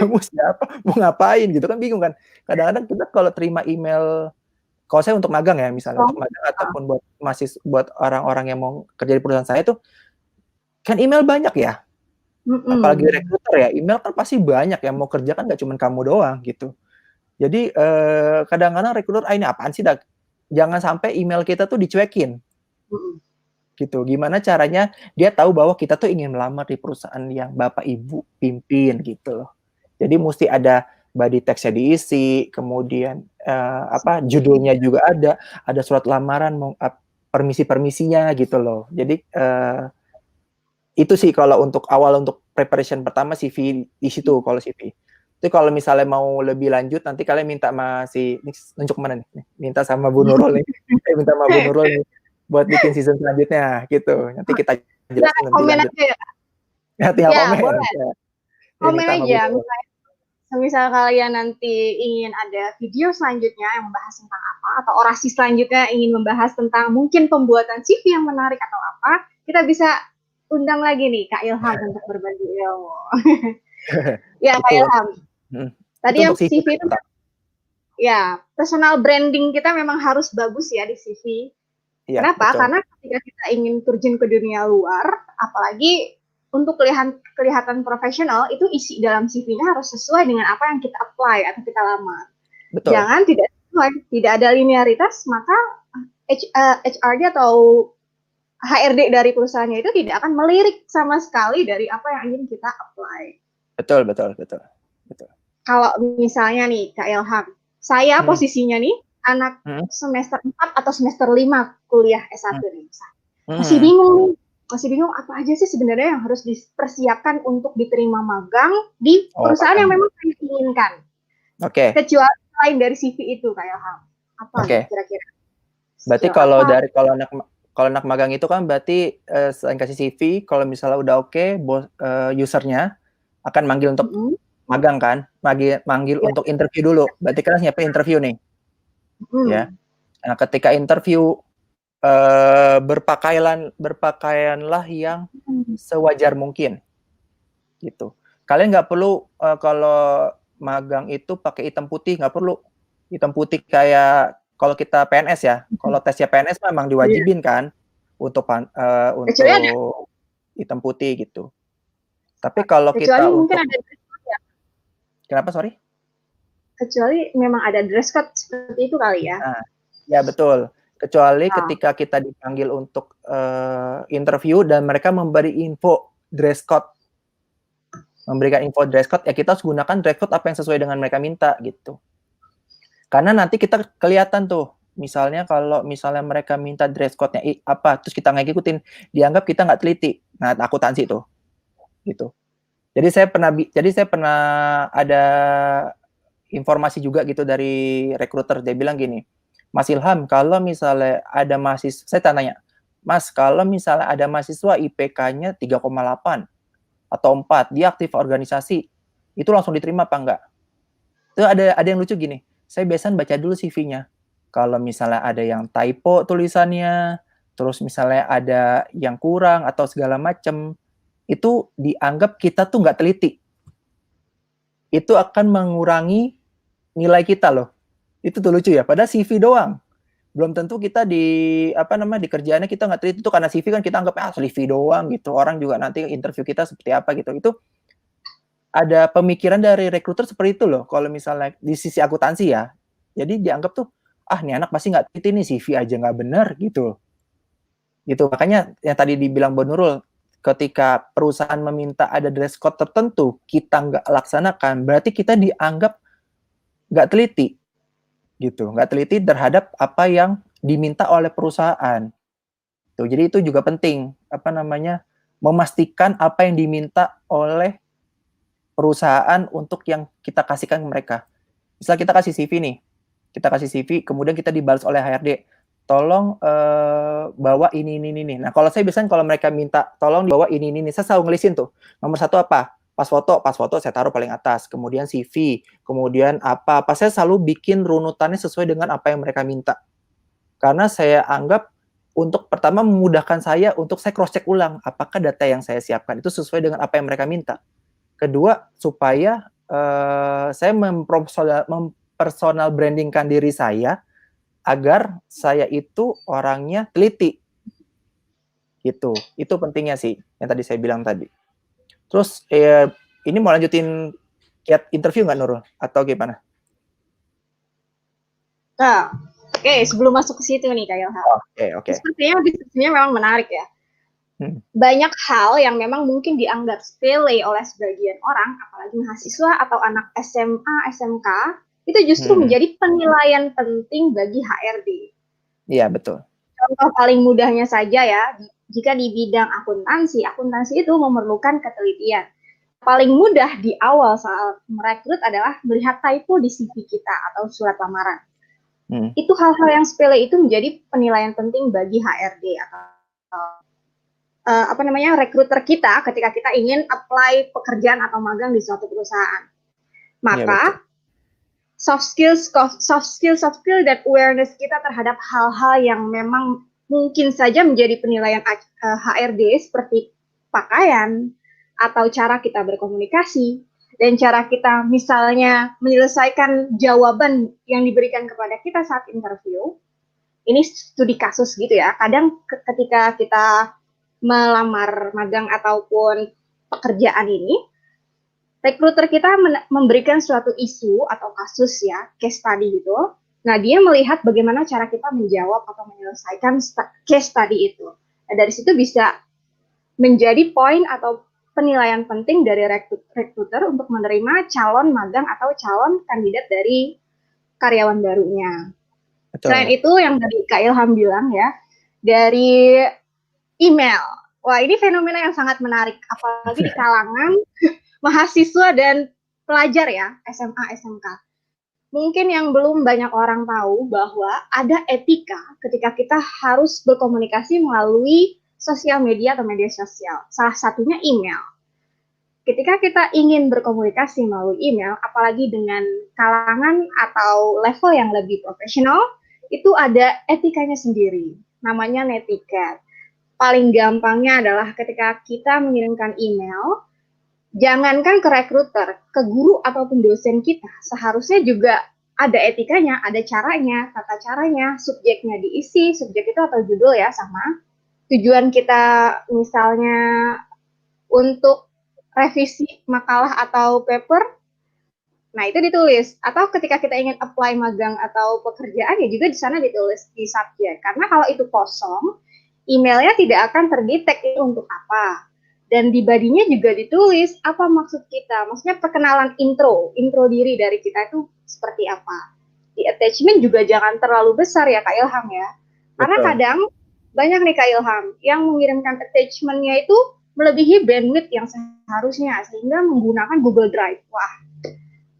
Kamu siapa? Mau ngapain gitu kan, bingung kan. Kadang-kadang kita kalau terima email, kalau saya untuk magang ya misalnya, untuk magang ataupun buat orang-orang yang mau kerja di perusahaan saya tuh, kan email banyak ya. Apalagi recruiter ya, email kan pasti banyak, yang mau kerja kan nggak cuma kamu doang gitu. Jadi kadang-kadang recruiter, ini apaan sih, jangan sampai email kita tuh dicuekin. Gitu. Gimana caranya dia tahu bahwa kita tuh ingin melamar di perusahaan yang Bapak Ibu pimpin gitu loh. Jadi mesti ada body text-nya diisi, kemudian judulnya juga ada surat lamaran, permisi-permisinya gitu loh. Jadi itu sih kalau untuk preparation pertama CV di situ kalau CV. Itu kalau misalnya mau lebih lanjut nanti kalian minta nunjuk mana nih? Minta sama Bu Nurul nih. Minta sama Bu Nurul nih buat bikin season selanjutnya gitu. Nanti kita jelasin lebih lanjut. Ya, tinggal komen. Boleh. Komen aja. Misal kalian nanti ingin ada video selanjutnya yang membahas tentang apa, atau orasi selanjutnya ingin membahas tentang mungkin pembuatan CV yang menarik atau apa, kita bisa undang lagi nih Kak Ilham untuk berbagi ilmu. Ya, Kak Ilham. Tadi yang CV itu ya, personal branding kita memang harus bagus ya di CV. Ya, kenapa? Betul. Karena ketika kita ingin terjun ke dunia luar, apalagi untuk kelihatan profesional, itu isi dalam CV-nya harus sesuai dengan apa yang kita apply atau kita lamar. Betul. Jangan tidak sesuai, tidak ada linearitas, maka HRD atau HRD dari perusahaannya itu tidak akan melirik sama sekali dari apa yang ingin kita apply. Betul. Kalau misalnya nih, Kak Ilham, saya posisinya nih, anak semester 4 atau semester 5 kuliah S1 nih. masih bingung nih, masih bingung apa aja sih sebenarnya yang harus dipersiapkan untuk diterima magang di Oh, perusahaan yang magang. memang saya inginkan. Oke. Kecuali selain dari CV itu kayak apa gitu Oke. kira-kira? Berarti Skill apa? kalau anak magang itu kan berarti selain kasih CV, kalau misalnya udah oke, usernya akan manggil untuk Mm-mm. magang kan, manggil Ya. untuk interview dulu. Berarti kan nyiapin interview nih, ya. Mm. Nah, ketika interview berpakaianlah yang sewajar mungkin, gitu. Kalian nggak perlu kalau magang itu pakai hitam putih, nggak perlu hitam putih kayak kalau kita PNS ya. Kalau tesnya PNS memang Iya. diwajibin kan untuk Kecuali ada, hitam putih gitu. Tapi kalau kecuali kita mungkin untuk ada dress code ya. kenapa sorry? Kecuali memang ada dress code seperti itu kali ya. Nah, ya betul. Kecuali Nah, ketika kita dipanggil untuk interview dan mereka memberikan info dress code, ya kita harus gunakan dress code apa yang sesuai dengan mereka minta gitu. Karena nanti kita kelihatan tuh, misalnya kalau misalnya mereka minta dress code-nya apa, terus kita nggak ikutin, dianggap kita nggak teliti. Nah, akuntansi tuh, gitu. Jadi saya pernah ada informasi juga gitu dari rekruter, dia bilang gini, Mas Ilham, kalau misalnya ada mahasiswa, saya tanya, Mas, kalau misalnya ada mahasiswa IPK-nya 3,8 atau 4, dia aktif organisasi, itu langsung diterima apa enggak? Itu ada yang lucu gini, saya biasanya baca dulu CV-nya. Kalau misalnya ada yang typo tulisannya, terus misalnya ada yang kurang atau segala macam, itu dianggap kita tuh nggak teliti. Itu akan mengurangi nilai kita loh. Itu tuh lucu ya, padahal CV doang. Belum tentu kita di kerjaannya kita nggak teliti itu karena CV kan kita anggap CV doang gitu. Orang juga nanti interview kita seperti apa gitu. Itu ada pemikiran dari rekruter seperti itu loh. Kalau misalnya di sisi akuntansi ya, jadi dianggap tuh nih anak pasti nggak teliti nih, CV aja nggak bener gitu. Gitu makanya yang tadi dibilang Mbak Nurul, ketika perusahaan meminta ada dress code tertentu, kita nggak laksanakan, berarti kita dianggap nggak teliti gitu, nggak teliti terhadap apa yang diminta oleh perusahaan. Tuh, jadi itu juga penting, memastikan apa yang diminta oleh perusahaan untuk yang kita kasihkan ke mereka. Misal kita kasih CV nih, kemudian kita dibalas oleh HRD, tolong bawa ini. Nah, kalau saya biasanya kalau mereka minta tolong dibawa ini, saya selalu ngelisin tuh. Nomor satu apa? Pas foto saya taruh paling atas, kemudian CV, kemudian apa saya selalu bikin runutannya sesuai dengan apa yang mereka minta. Karena saya anggap untuk pertama memudahkan saya untuk saya cross check ulang apakah data yang saya siapkan itu sesuai dengan apa yang mereka minta. Kedua, supaya saya mempersonal brandingkan diri saya agar saya itu orangnya teliti. Gitu. Itu pentingnya sih yang tadi saya bilang tadi. Terus ini mau lanjutin kiat interview nggak Nurul? Atau gimana? Nah, oke, sebelum masuk ke situ nih Kak Ilham. Oke. Sepertinya diskusinya memang menarik ya. Banyak hal yang memang mungkin dianggap sepele oleh sebagian orang, apalagi mahasiswa atau anak SMA, SMK, itu justru menjadi penilaian penting bagi HRD. Iya, betul. Contoh paling mudahnya saja ya, jika di bidang akuntansi itu memerlukan ketelitian. Paling mudah di awal saat merekrut adalah melihat typo di CV kita atau surat lamaran. Itu hal-hal yang sepele itu menjadi penilaian penting bagi HRD atau rekruter kita ketika kita ingin apply pekerjaan atau magang di suatu perusahaan. Maka soft skill dan awareness kita terhadap hal-hal yang memang mungkin saja menjadi penilaian HRD seperti pakaian atau cara kita berkomunikasi dan cara kita misalnya menyelesaikan jawaban yang diberikan kepada kita saat interview. Ini studi kasus gitu ya. Kadang ketika kita melamar magang ataupun pekerjaan ini, rekruter kita memberikan suatu isu atau kasus ya, case study gitu. Nah, dia melihat bagaimana cara kita menjawab atau menyelesaikan case study itu. Nah, dari situ bisa menjadi poin atau penilaian penting dari rekruter untuk menerima calon magang atau calon kandidat dari karyawan barunya. Betul. Selain itu, yang tadi Kak Ilham bilang ya, dari email. Wah, ini fenomena yang sangat menarik, apalagi di kalangan mahasiswa dan pelajar ya, SMA, SMK. Mungkin yang belum banyak orang tahu bahwa ada etika ketika kita harus berkomunikasi melalui sosial media atau media sosial. Salah satunya email. Ketika kita ingin berkomunikasi melalui email, apalagi dengan kalangan atau level yang lebih profesional, itu ada etikanya sendiri, namanya netiquette. Paling gampangnya adalah ketika kita mengirimkan email, jangankan ke rekruter, ke guru ataupun dosen kita, seharusnya juga ada etikanya, ada caranya, tata caranya, subjeknya diisi, subjek itu atau judul ya sama. Tujuan kita misalnya untuk revisi makalah atau paper, nah itu ditulis. Atau ketika kita ingin apply magang atau pekerjaan, ya juga di sana ditulis di subjek. Karena kalau itu kosong, emailnya tidak akan terdetek itu untuk apa. Dan di bodinya juga ditulis apa maksud kita. Maksudnya perkenalan intro diri dari kita itu seperti apa. Di attachment juga jangan terlalu besar ya Kak Ilham ya. Karena Betul. kadang banyak nih Kak Ilham yang mengirimkan attachment-nya itu melebihi bandwidth yang seharusnya sehingga menggunakan Google Drive. Wah,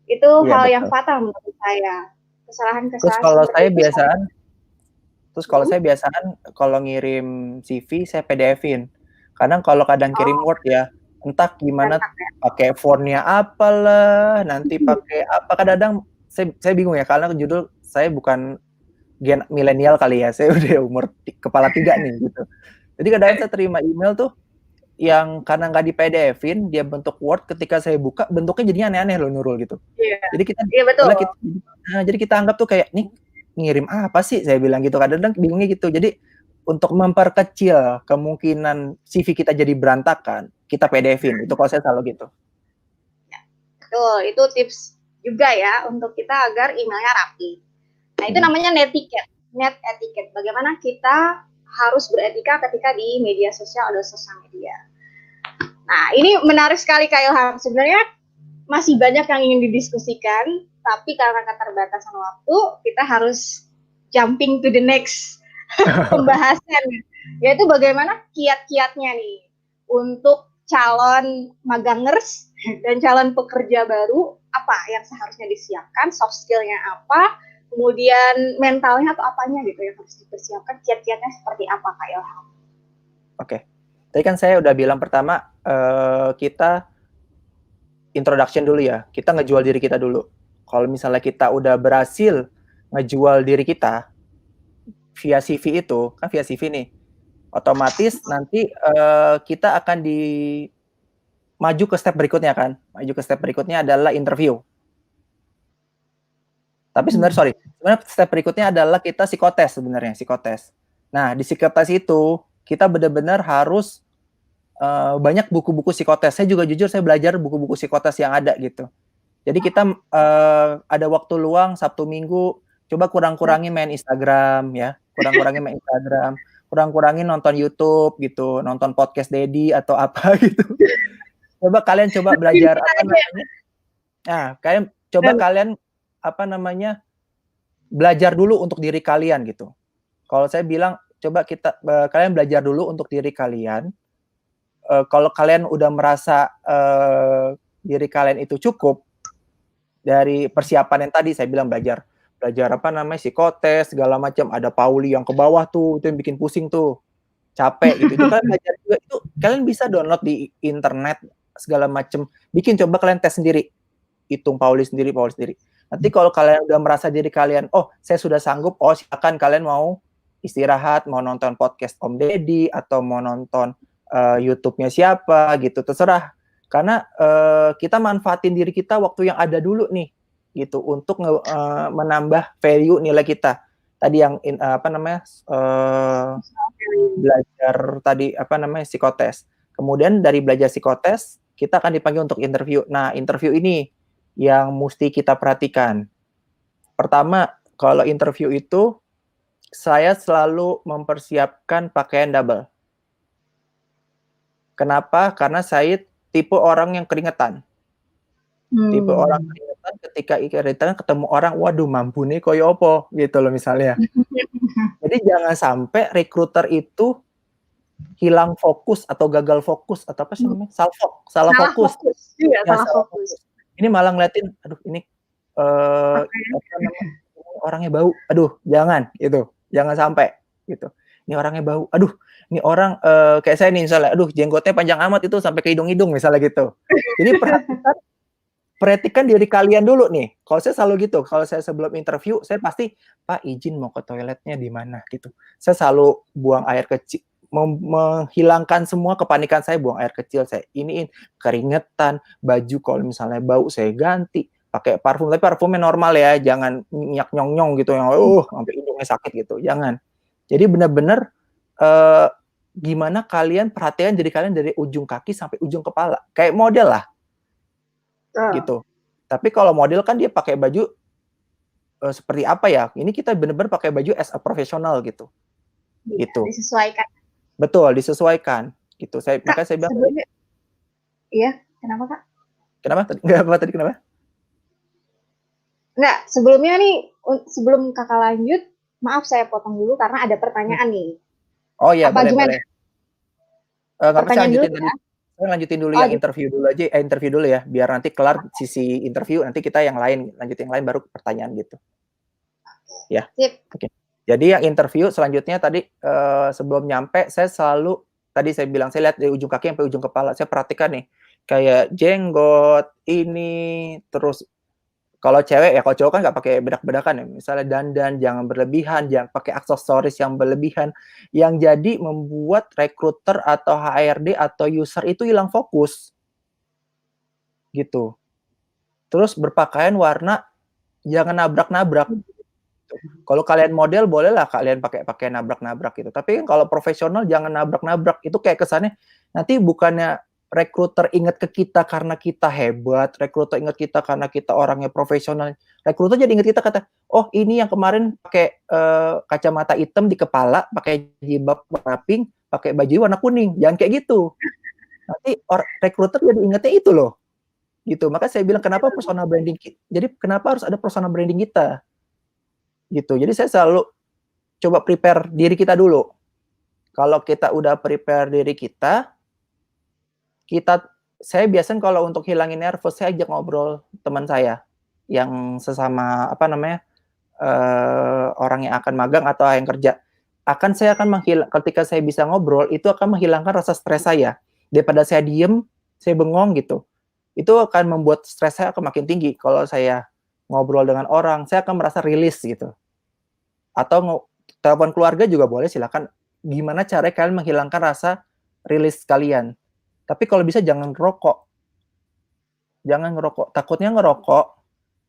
itu Iya, hal yang betul. fatal menurut saya. Terus Kesalahan-kesalahan kalau seperti saya itu biasaan kalau hmm, saya biasaan kalau ngirim CV saya PDF-in. Kadang kalau kadang kirim oh, Word ya, entah gimana mantap ya. pakai font-nya apalah, nanti pakai apa, kadang-kadang saya bingung ya karena judul saya bukan gen milenial kali ya, saya udah umur kepala 3 nih gitu. Jadi kadang saya terima email tuh yang karena nggak di PDF-in, dia bentuk Word, ketika saya buka bentuknya jadinya aneh-aneh loh, Nurul gitu. Iya, Jadi kita iya betul. jadi kita anggap tuh kayak nih ngirim apa sih, saya bilang gitu. Kadang-kadang bingungnya gitu. Jadi untuk memperkecil kemungkinan CV kita jadi berantakan, kita PDF-in. Itu kalau saya selalu gitu. Betul, itu tips juga ya untuk kita agar emailnya rapi. Nah, itu namanya netiquette, net etiquette. Bagaimana kita harus beretika ketika di media sosial atau sosial media. Nah, ini menarik sekali Kak Ilham. Sebenarnya masih banyak yang ingin didiskusikan, tapi karena keterbatasan waktu, kita harus jumping to the next pembahasan, yaitu bagaimana kiat-kiatnya nih untuk calon magangers dan calon pekerja baru, apa yang seharusnya disiapkan, soft skill-nya apa, kemudian mentalnya atau apanya gitu yang harus dipersiapkan, kiat-kiatnya seperti apa Kak Ilham? Oke. Tadi kan saya udah bilang pertama, kita introduction dulu ya, kita ngejual diri kita dulu. Kalau misalnya kita udah berhasil ngejual diri kita via CV itu, kan via CV nih, otomatis nanti kita akan maju ke step berikutnya kan. Maju ke step berikutnya adalah interview. Tapi sebenarnya step berikutnya adalah kita psikotes sebenarnya, psikotes. Nah, di psikotes itu kita benar-benar harus banyak buku-buku psikotes. Saya juga jujur saya belajar buku-buku psikotes yang ada gitu. Jadi kita ada waktu luang Sabtu Minggu, coba kurang-kurangin main Instagram ya, kurang-kurangin nonton YouTube gitu, nonton podcast Dedi atau apa gitu. Kalian coba belajar apa namanya? Nah, kalian apa namanya? Belajar dulu untuk diri kalian gitu. Kalau saya bilang coba kalian belajar dulu untuk diri kalian. Kalau kalian udah merasa diri kalian itu cukup dari persiapan yang tadi saya bilang belajar apa namanya psikotes segala macam, ada Pauli yang ke bawah tuh, itu yang bikin pusing tuh, capek gitu. Itu kalian belajar juga, itu kalian bisa download di internet segala macam, coba kalian tes sendiri, hitung Pauli sendiri. Nanti kalau kalian udah merasa diri kalian, oh saya sudah sanggup, oh silakan kalian mau istirahat, mau nonton podcast Om Deddy atau mau nonton YouTube-nya siapa gitu, terserah. Karena kita manfaatin diri kita waktu yang ada dulu nih gitu untuk menambah value nilai kita. Tadi yang belajar tadi apa namanya psikotes. Kemudian dari belajar psikotes kita akan dipanggil untuk interview. Nah, interview ini yang mesti kita perhatikan. Pertama, kalau interview itu saya selalu mempersiapkan pakaian double. Kenapa? Karena saya tipe orang yang keringetan. Tipe orang keringetan, ketika keringetan ketemu orang, waduh mampu nih koyo opo gitu loh misalnya. Jadi jangan sampai recruiter itu hilang fokus atau gagal fokus atau apa sih namanya? Salah Salah fokus. fokus. Iya, Ya salah salah fokus. fokus. Ini malah ngeliatin, aduh ini apa namanya? Ini orangnya bau. Aduh, jangan gitu. Jangan sampai gitu. Ini orangnya bau. Aduh, ini orang kayak saya nih misalnya, aduh jenggotnya panjang amat itu sampai ke hidung-hidung misalnya gitu. Jadi perhatikan diri kalian dulu nih. Kalau saya selalu gitu, kalau saya sebelum interview, saya pasti, Pak izin mau ke toiletnya di mana gitu. Saya selalu buang air kecil, menghilangkan semua kepanikan saya, buang air kecil, saya iniin, keringetan, baju kalau misalnya bau saya ganti, pakai parfum, tapi parfumnya normal ya, jangan minyak nyong-nyong gitu yang sampai hidungnya sakit gitu, jangan. Jadi benar-benar gimana kalian perhatian diri kalian dari ujung kaki sampai ujung kepala, kayak model lah gitu. Tapi kalau model kan dia pakai baju seperti apa ya? Ini kita benar-benar pakai baju as a profesional gitu. Iya, Gitu. disesuaikan. Betul, disesuaikan gitu. Makanya saya bilang sebelumnya, iya, kenapa Kak? Kenapa? Enggak apa tadi kenapa? Enggak, sebelumnya nih, sebelum Kakak lanjut, maaf saya potong dulu karena ada pertanyaan nih. Oh iya, Apa boleh, gimana? boleh. Nggak apa, saya Pertanyaan dulu lanjutin tadi. ya. Saya lanjutin dulu Oh, yang interview dulu aja, interview dulu ya, biar nanti kelar sisi interview, nanti kita yang lain, lanjut yang lain baru pertanyaan gitu. Ya. sip. Oke. Jadi yang interview selanjutnya tadi sebelum nyampe saya selalu tadi saya bilang saya lihat dari ujung kaki sampai ujung kepala. Saya perhatikan nih kayak jenggot ini terus kalau cewek ya, kalau cowok kan nggak pakai bedak-bedakan ya. Misalnya dandan jangan berlebihan, jangan pakai aksesoris yang berlebihan yang jadi membuat recruiter atau HRD atau user itu hilang fokus. Gitu. Terus berpakaian warna jangan nabrak-nabrak. Kalau kalian model bolehlah kalian pakai nabrak-nabrak gitu. Tapi kalau profesional jangan nabrak-nabrak. Itu kayak kesannya nanti bukannya rekruter ingat ke kita karena kita hebat, rekruter ingat kita karena kita orangnya profesional. Rekruter jadi ingat kita kata, "Oh, ini yang kemarin pakai kacamata hitam di kepala, pakai jilbab warna pink, pakai baju warna kuning." Jangan kayak gitu. Nanti rekruter jadi ingatnya itu loh. Gitu. Maka saya bilang kenapa personal branding jadi kenapa harus ada personal branding kita? Gitu. Jadi saya selalu coba prepare diri kita dulu. Kalau kita udah prepare diri kita, saya biasanya kalau untuk hilangin nervous, saya ajak ngobrol teman saya yang sesama apa namanya orang yang akan magang atau yang kerja. Saya akan ketika saya bisa ngobrol, itu akan menghilangkan rasa stres saya. Daripada saya diem, saya bengong gitu. Itu akan membuat stres saya akan makin tinggi. Kalau saya ngobrol dengan orang, saya akan merasa rilis gitu. Atau telepon keluarga juga boleh, silakan. Gimana cara kalian menghilangkan rasa rilis kalian. Tapi kalau bisa jangan ngerokok. Jangan ngerokok. Takutnya ngerokok,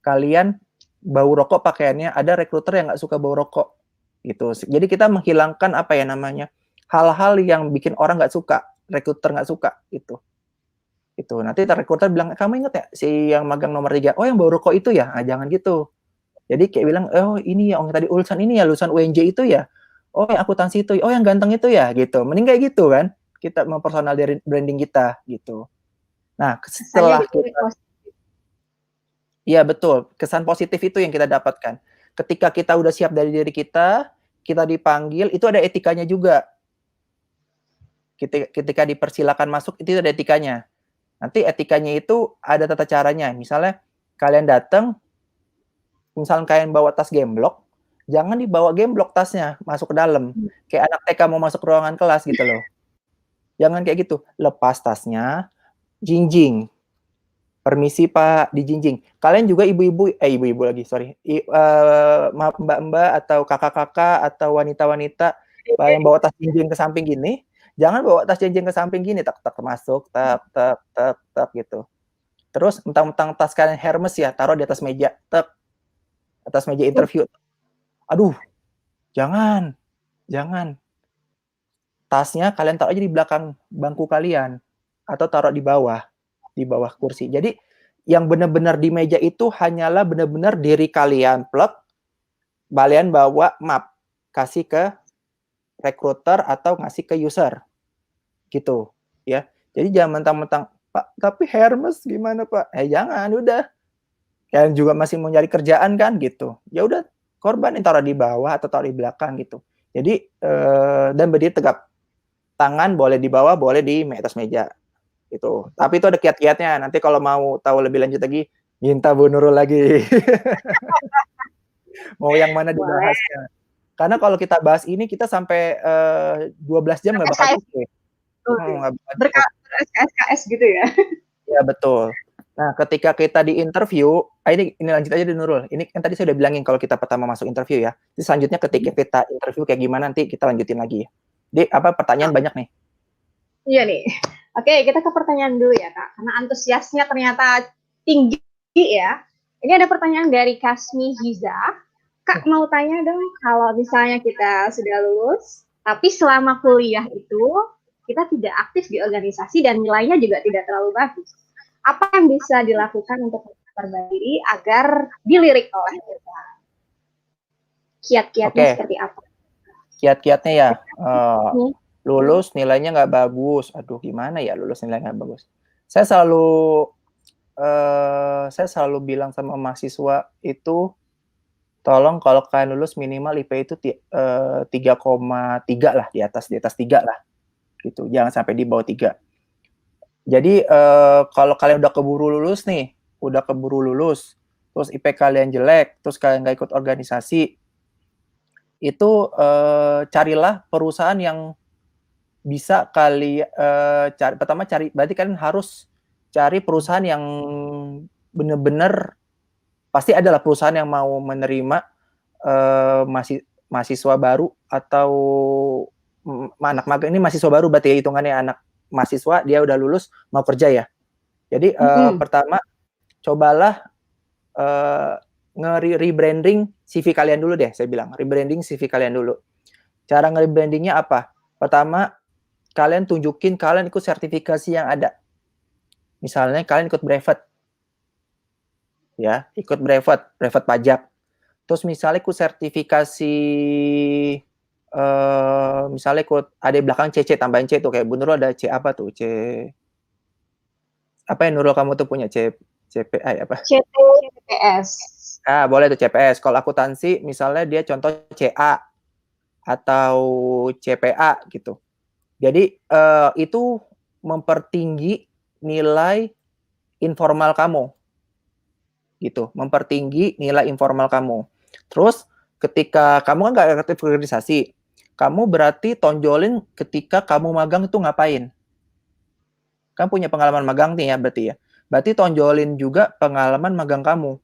kalian bau rokok pakaiannya, ada rekruter yang nggak suka bau rokok. Gitu. Jadi kita menghilangkan apa ya namanya, hal-hal yang bikin orang nggak suka, rekruter nggak suka. Gitu. Itu. Nanti rekruter bilang, kamu inget ya si yang magang nomor 3? Oh yang bau rokok itu ya? Nah, jangan gitu. Jadi kayak bilang, oh ini ya, tadi lulusan ini ya, lulusan UNJ itu ya, oh yang akuntansi itu, oh yang ganteng itu ya, gitu. Mending kayak gitu kan, kita mempersonal dari branding kita, gitu. Nah, setelah kita, iya betul, kesan positif itu yang kita dapatkan. Ketika kita udah siap dari diri kita dipanggil, itu ada etikanya juga. Ketika dipersilakan masuk, itu ada etikanya. Nanti etikanya itu ada tata caranya. Misalnya, kalian datang, misalnya kalian bawa tas gemblok, jangan dibawa gemblok tasnya masuk ke dalam. Kayak anak TK mau masuk ruangan kelas gitu loh. Jangan kayak gitu. Lepas tasnya, jinjing. Permisi Pak, dijinjing. Kalian juga ibu-ibu lagi, sorry. Maaf mbak-mbak atau kakak-kakak atau wanita-wanita yang bawa tas jinjing ke samping gini, jangan bawa tas jinjing ke samping gini, tak masuk, tak gitu. Terus mentang-mentang tas kalian Hermes ya, taruh di atas meja, atas meja interview. Aduh, jangan. Tasnya kalian taruh aja di belakang bangku kalian atau taruh di bawah kursi. Jadi yang benar-benar di meja itu hanyalah benar-benar diri kalian plug, kalian bawa map, kasih ke recruiter atau ngasih ke user. Gitu, ya. Jadi jangan mentang-mentang, Pak, tapi Hermes gimana, Pak? Jangan, udah. Kalian juga masih mau nyari kerjaan kan gitu. Ya udah, korban taruh di bawah atau taruh di belakang gitu. Jadi dan berdiri tegap. tangan boleh di bawah, boleh di atas meja. Gitu. Tapi itu ada kiat-kiatnya. Nanti kalau mau tahu lebih lanjut lagi, minta Bu Nurul lagi. Mau yang mana Boleh. dibahasnya. Karena kalau kita bahas ini kita sampai 12 jam nggak bakal SKS. cukup. Nggak bakal cukup. Ber-SKS gitu ya. Ya betul. Nah, ketika kita di interview, ini lanjut aja di Nurul. Ini kan tadi saya udah bilangin kalau kita pertama masuk interview ya. Jadi selanjutnya ketika kita interview kayak gimana nanti kita lanjutin lagi ya. Jadi apa pertanyaan banyak nih? Iya nih. Oke, kita ke pertanyaan dulu ya, Kak. Karena antusiasnya ternyata tinggi ya. Ini ada pertanyaan dari Kasmi Hiza. Kak mau tanya dong, kalau misalnya kita sudah lulus, tapi selama kuliah itu kita tidak aktif di organisasi dan nilainya juga tidak terlalu bagus. Apa yang bisa dilakukan untuk memperbaiki diri agar dilirik oleh kita? Kiat-kiatnya seperti apa? Kiat-kiatnya ya, lulus nilainya nggak bagus. Aduh, gimana ya lulus nilainya nggak bagus? Saya selalu bilang sama mahasiswa itu, tolong kalau kalian lulus minimal IP itu 3,3 lah, di atas 3 lah. Gitu. Jangan sampai di bawah 3. Jadi kalau kalian udah keburu lulus, terus IP kalian jelek, terus kalian nggak ikut organisasi, itu carilah perusahaan yang bisa berarti kalian harus cari perusahaan yang benar-benar pasti adalah perusahaan yang mau menerima mahasiswa baru atau anak magang. Ini mahasiswa baru berarti ya, hitungannya anak mahasiswa dia udah lulus mau kerja ya. Jadi pertama cobalah rebranding CV kalian dulu deh, saya bilang rebranding CV kalian dulu. Cara nge-rebrandingnya apa? Pertama, kalian tunjukin kalian ikut sertifikasi yang ada. Misalnya kalian ikut brevet, ya, ikut brevet pajak. Terus misalnya ikut sertifikasi, misalnya ikut ada di belakang CC tambahin C tuh, kayak Bu Nurul ada C apa tuh, C apa yang Nurul kamu tuh punya CPA apa? CPS. Boleh tuh CPS. Kalau akuntansi misalnya dia contoh CA atau CPA gitu. Jadi itu mempertinggi nilai informal kamu. Gitu, mempertinggi nilai informal kamu. Terus ketika kamu kan nggak aktif organisasi, kamu berarti tonjolin ketika kamu magang itu ngapain. Kamu punya pengalaman magang nih ya berarti ya. Berarti tonjolin juga pengalaman magang kamu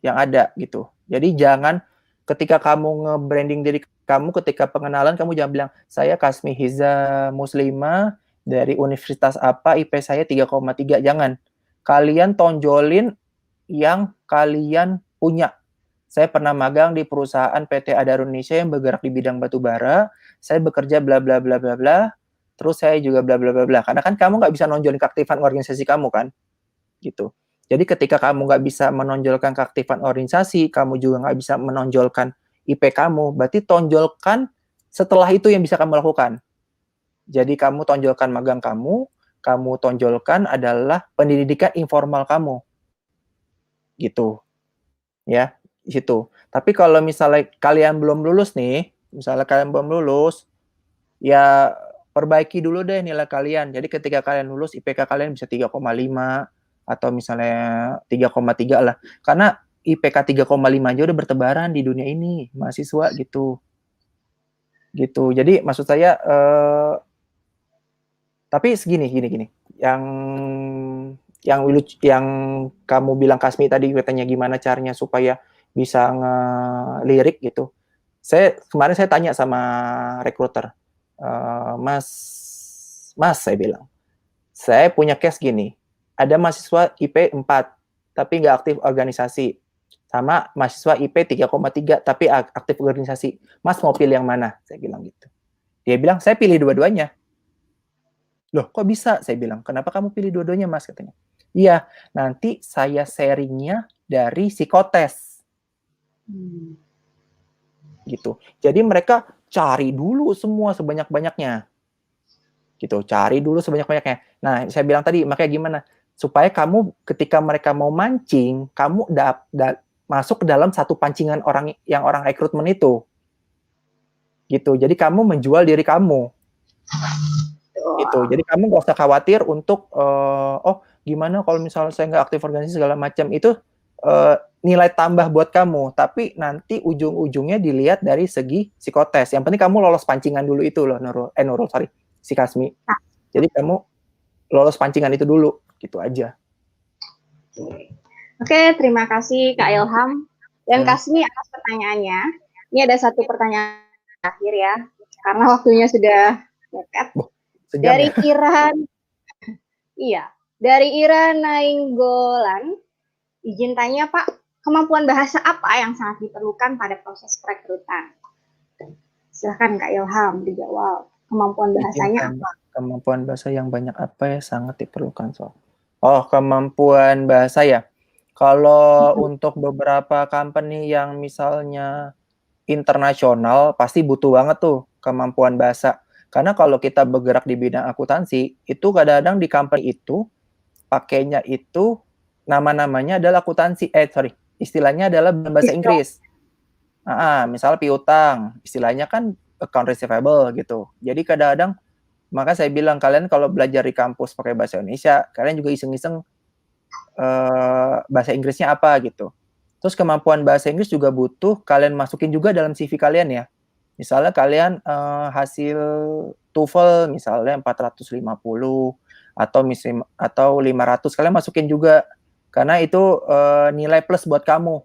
yang ada gitu. Jadi jangan ketika kamu nge-branding diri kamu, ketika pengenalan kamu jangan bilang, saya Kasmi Hiza Muslimah dari universitas apa, IP saya 3,3. Jangan. Kalian tonjolin yang kalian punya. Saya pernah magang di perusahaan PT Adaro Indonesia yang bergerak di bidang batu bara. Saya bekerja bla bla bla bla bla. Terus saya juga bla bla bla bla. Karena kan kamu nggak bisa nonjolin keaktifan organisasi kamu kan, gitu. Jadi ketika kamu nggak bisa menonjolkan keaktifan organisasi, kamu juga nggak bisa menonjolkan IP kamu, berarti tonjolkan setelah itu yang bisa kamu lakukan. Jadi kamu tonjolkan magang kamu tonjolkan adalah pendidikan informal kamu. Gitu. Ya, di situ. Tapi kalau misalnya kalian belum lulus nih, ya perbaiki dulu deh nilai kalian. Jadi ketika kalian lulus, IPK kalian bisa 3,5 atau misalnya 3,3 lah. Karena IPK 3,5 aja udah bertebaran di dunia ini, mahasiswa gitu. Gitu. Jadi maksud saya tapi gini. Yang kamu bilang Kasmi tadi katanya gimana caranya supaya bisa ngelirik gitu. Kemarin saya tanya sama rekruter, Mas saya bilang, saya punya case gini, ada mahasiswa IP 4 tapi nggak aktif organisasi, sama mahasiswa IP 3,3 tapi aktif organisasi. Mas mau pilih yang mana? Saya bilang gitu. Dia bilang, saya pilih dua-duanya. Loh, kok bisa? Saya bilang, kenapa kamu pilih dua-duanya, Mas? Katanya. Iya, nanti saya sharingnya dari psikotes. Gitu. Jadi mereka cari dulu semua sebanyak-banyaknya. Gitu, cari dulu sebanyak-banyaknya. Nah, saya bilang tadi, makanya gimana? Supaya kamu ketika mereka mau mancing, kamu masuk ke dalam satu pancingan orang rekrutmen itu. gitu. Jadi kamu menjual diri kamu. Gitu. Jadi kamu nggak usah khawatir untuk oh gimana kalau misalnya saya nggak aktif organisasi segala macam, itu nilai tambah buat kamu. Tapi nanti ujung-ujungnya dilihat dari segi psikotes. Yang penting kamu lolos pancingan dulu itu loh, Nurul, sorry, si Kasmi. Jadi kamu lolos pancingan itu dulu, gitu aja. Oke, terima kasih Kak Ilham dan Kasmi atas pertanyaannya. Ini ada satu pertanyaan terakhir ya, karena waktunya sudah dekat. Dari ya? Iran, iya, dari Iran Nainggolan, izin tanya Pak, kemampuan bahasa apa yang sangat diperlukan pada proses perekrutan? Silahkan Kak Ilham dijawab. Kemampuan bahasanya apa? Kemampuan bahasa yang banyak apa ya sangat diperlukan soal. Oh, kemampuan bahasa ya. Kalau untuk beberapa company yang misalnya internasional pasti butuh banget tuh kemampuan bahasa. Karena kalau kita bergerak di bidang akuntansi, itu kadang-kadang di company itu pakainya itu nama-namanya adalah akuntansi, istilahnya adalah bahasa Inggris. Misal piutang, istilahnya kan account receivable gitu. Jadi kadang-kadang maka saya bilang kalian kalau belajar di kampus pakai bahasa Indonesia, kalian juga iseng-iseng bahasa Inggrisnya apa gitu. Terus kemampuan bahasa Inggris juga butuh kalian masukin juga dalam CV kalian ya. Misalnya kalian hasil TOEFL misalnya 450 atau 500, kalian masukin juga karena itu nilai plus buat kamu.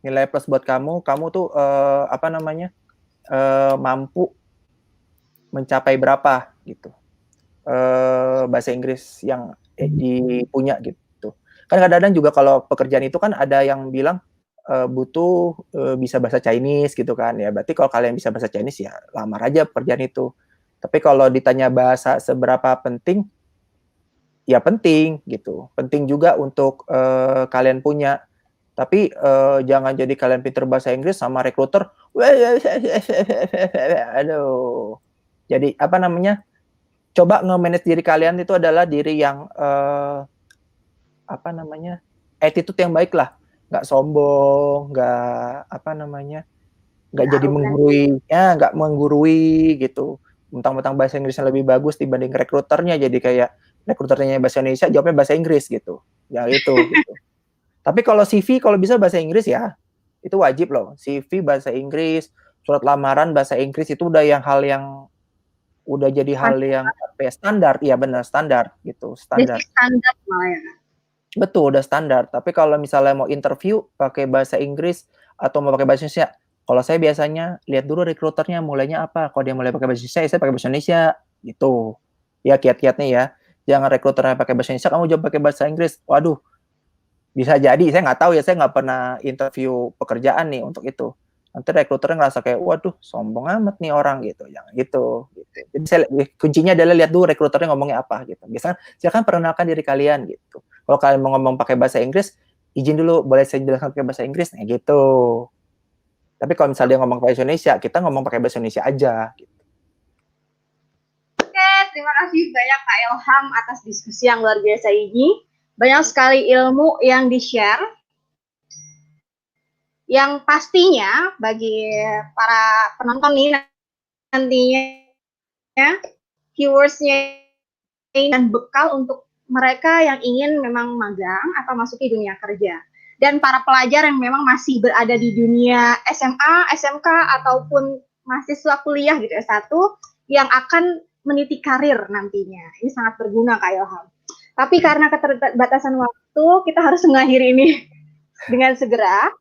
Nilai plus buat kamu tuh mampu mencapai berapa gitu. Bahasa Inggris yang dipunya gitu. Kan kadang-kadang juga kalau pekerjaan itu kan ada yang bilang butuh bisa bahasa Chinese gitu kan ya. Berarti kalau kalian bisa bahasa Chinese ya lamar aja pekerjaan itu. Tapi kalau ditanya bahasa seberapa penting, ya penting gitu. Penting juga untuk kalian punya. Tapi jangan jadi kalian pinter bahasa Inggris sama rekruter, aduh. Jadi coba nge-manage diri kalian itu adalah diri yang attitude yang baik lah, nggak sombong, nggak jadi menggurui, nggak menggurui gitu. Mentang-mentang bahasa Inggrisnya lebih bagus dibanding rekruternya, jadi kayak rekruternya bahasa Indonesia, jawabnya bahasa Inggris gitu. Ya itu. Gitu. Tapi kalau CV kalau bisa bahasa Inggris ya, itu wajib loh. CV bahasa Inggris, surat lamaran bahasa Inggris itu udah hal yang udah jadi hal yang standar, iya benar standar gitu, standar. Jadi standar malah ya. Betul, udah standar. Tapi kalau misalnya mau interview pakai bahasa Inggris atau mau pakai bahasa Indonesia, kalau saya biasanya lihat dulu rekruternya mulainya apa. Kalau dia mulai pakai bahasa Indonesia, saya pakai bahasa Indonesia gitu. Ya kiat-kiatnya ya. Jangan rekruternya pakai bahasa Indonesia, kamu jawab pakai bahasa Inggris. Waduh, bisa jadi. Saya nggak tahu ya, saya nggak pernah interview pekerjaan nih untuk itu. Nanti rekruternya ngerasa kayak, waduh, sombong amat nih orang gitu. Jangan gitu. Jadi kuncinya adalah lihat dulu rekruternya ngomongnya apa gitu. Biasanya silakan perkenalkan diri kalian gitu. Kalau kalian mau ngomong pakai bahasa Inggris, izin dulu, boleh saya jelaskan pakai bahasa Inggris? Nah gitu. Tapi kalau misalnya dia ngomong bahasa Indonesia, kita ngomong pakai bahasa Indonesia aja. Gitu. Oke, terima kasih banyak Kak Ilham atas diskusi yang luar biasa ini. Banyak sekali ilmu yang di-share. Yang pastinya bagi para penonton nih nantinya keywords-nya dan bekal untuk mereka yang ingin memang magang atau masuk ke dunia kerja. Dan para pelajar yang memang masih berada di dunia SMA, SMK, ataupun mahasiswa kuliah gitu S1 yang akan meniti karir nantinya. Ini sangat berguna Kak Ilham. Tapi karena keterbatasan waktu, kita harus mengakhiri ini dengan segera.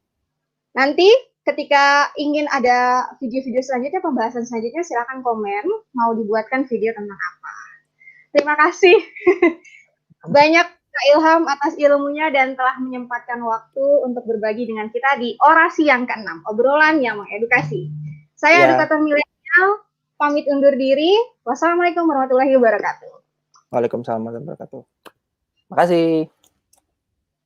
Nanti ketika ingin ada video-video selanjutnya, pembahasan selanjutnya, silakan komen mau dibuatkan video tentang apa. Terima kasih banyak Kak Ilham atas ilmunya dan telah menyempatkan waktu untuk berbagi dengan kita di orasi yang ke-6, obrolan yang mengedukasi. Saya Edukator Milenial, pamit undur diri. Wassalamualaikum warahmatullahi wabarakatuh. Waalaikumsalam warahmatullahi wabarakatuh. Makasih.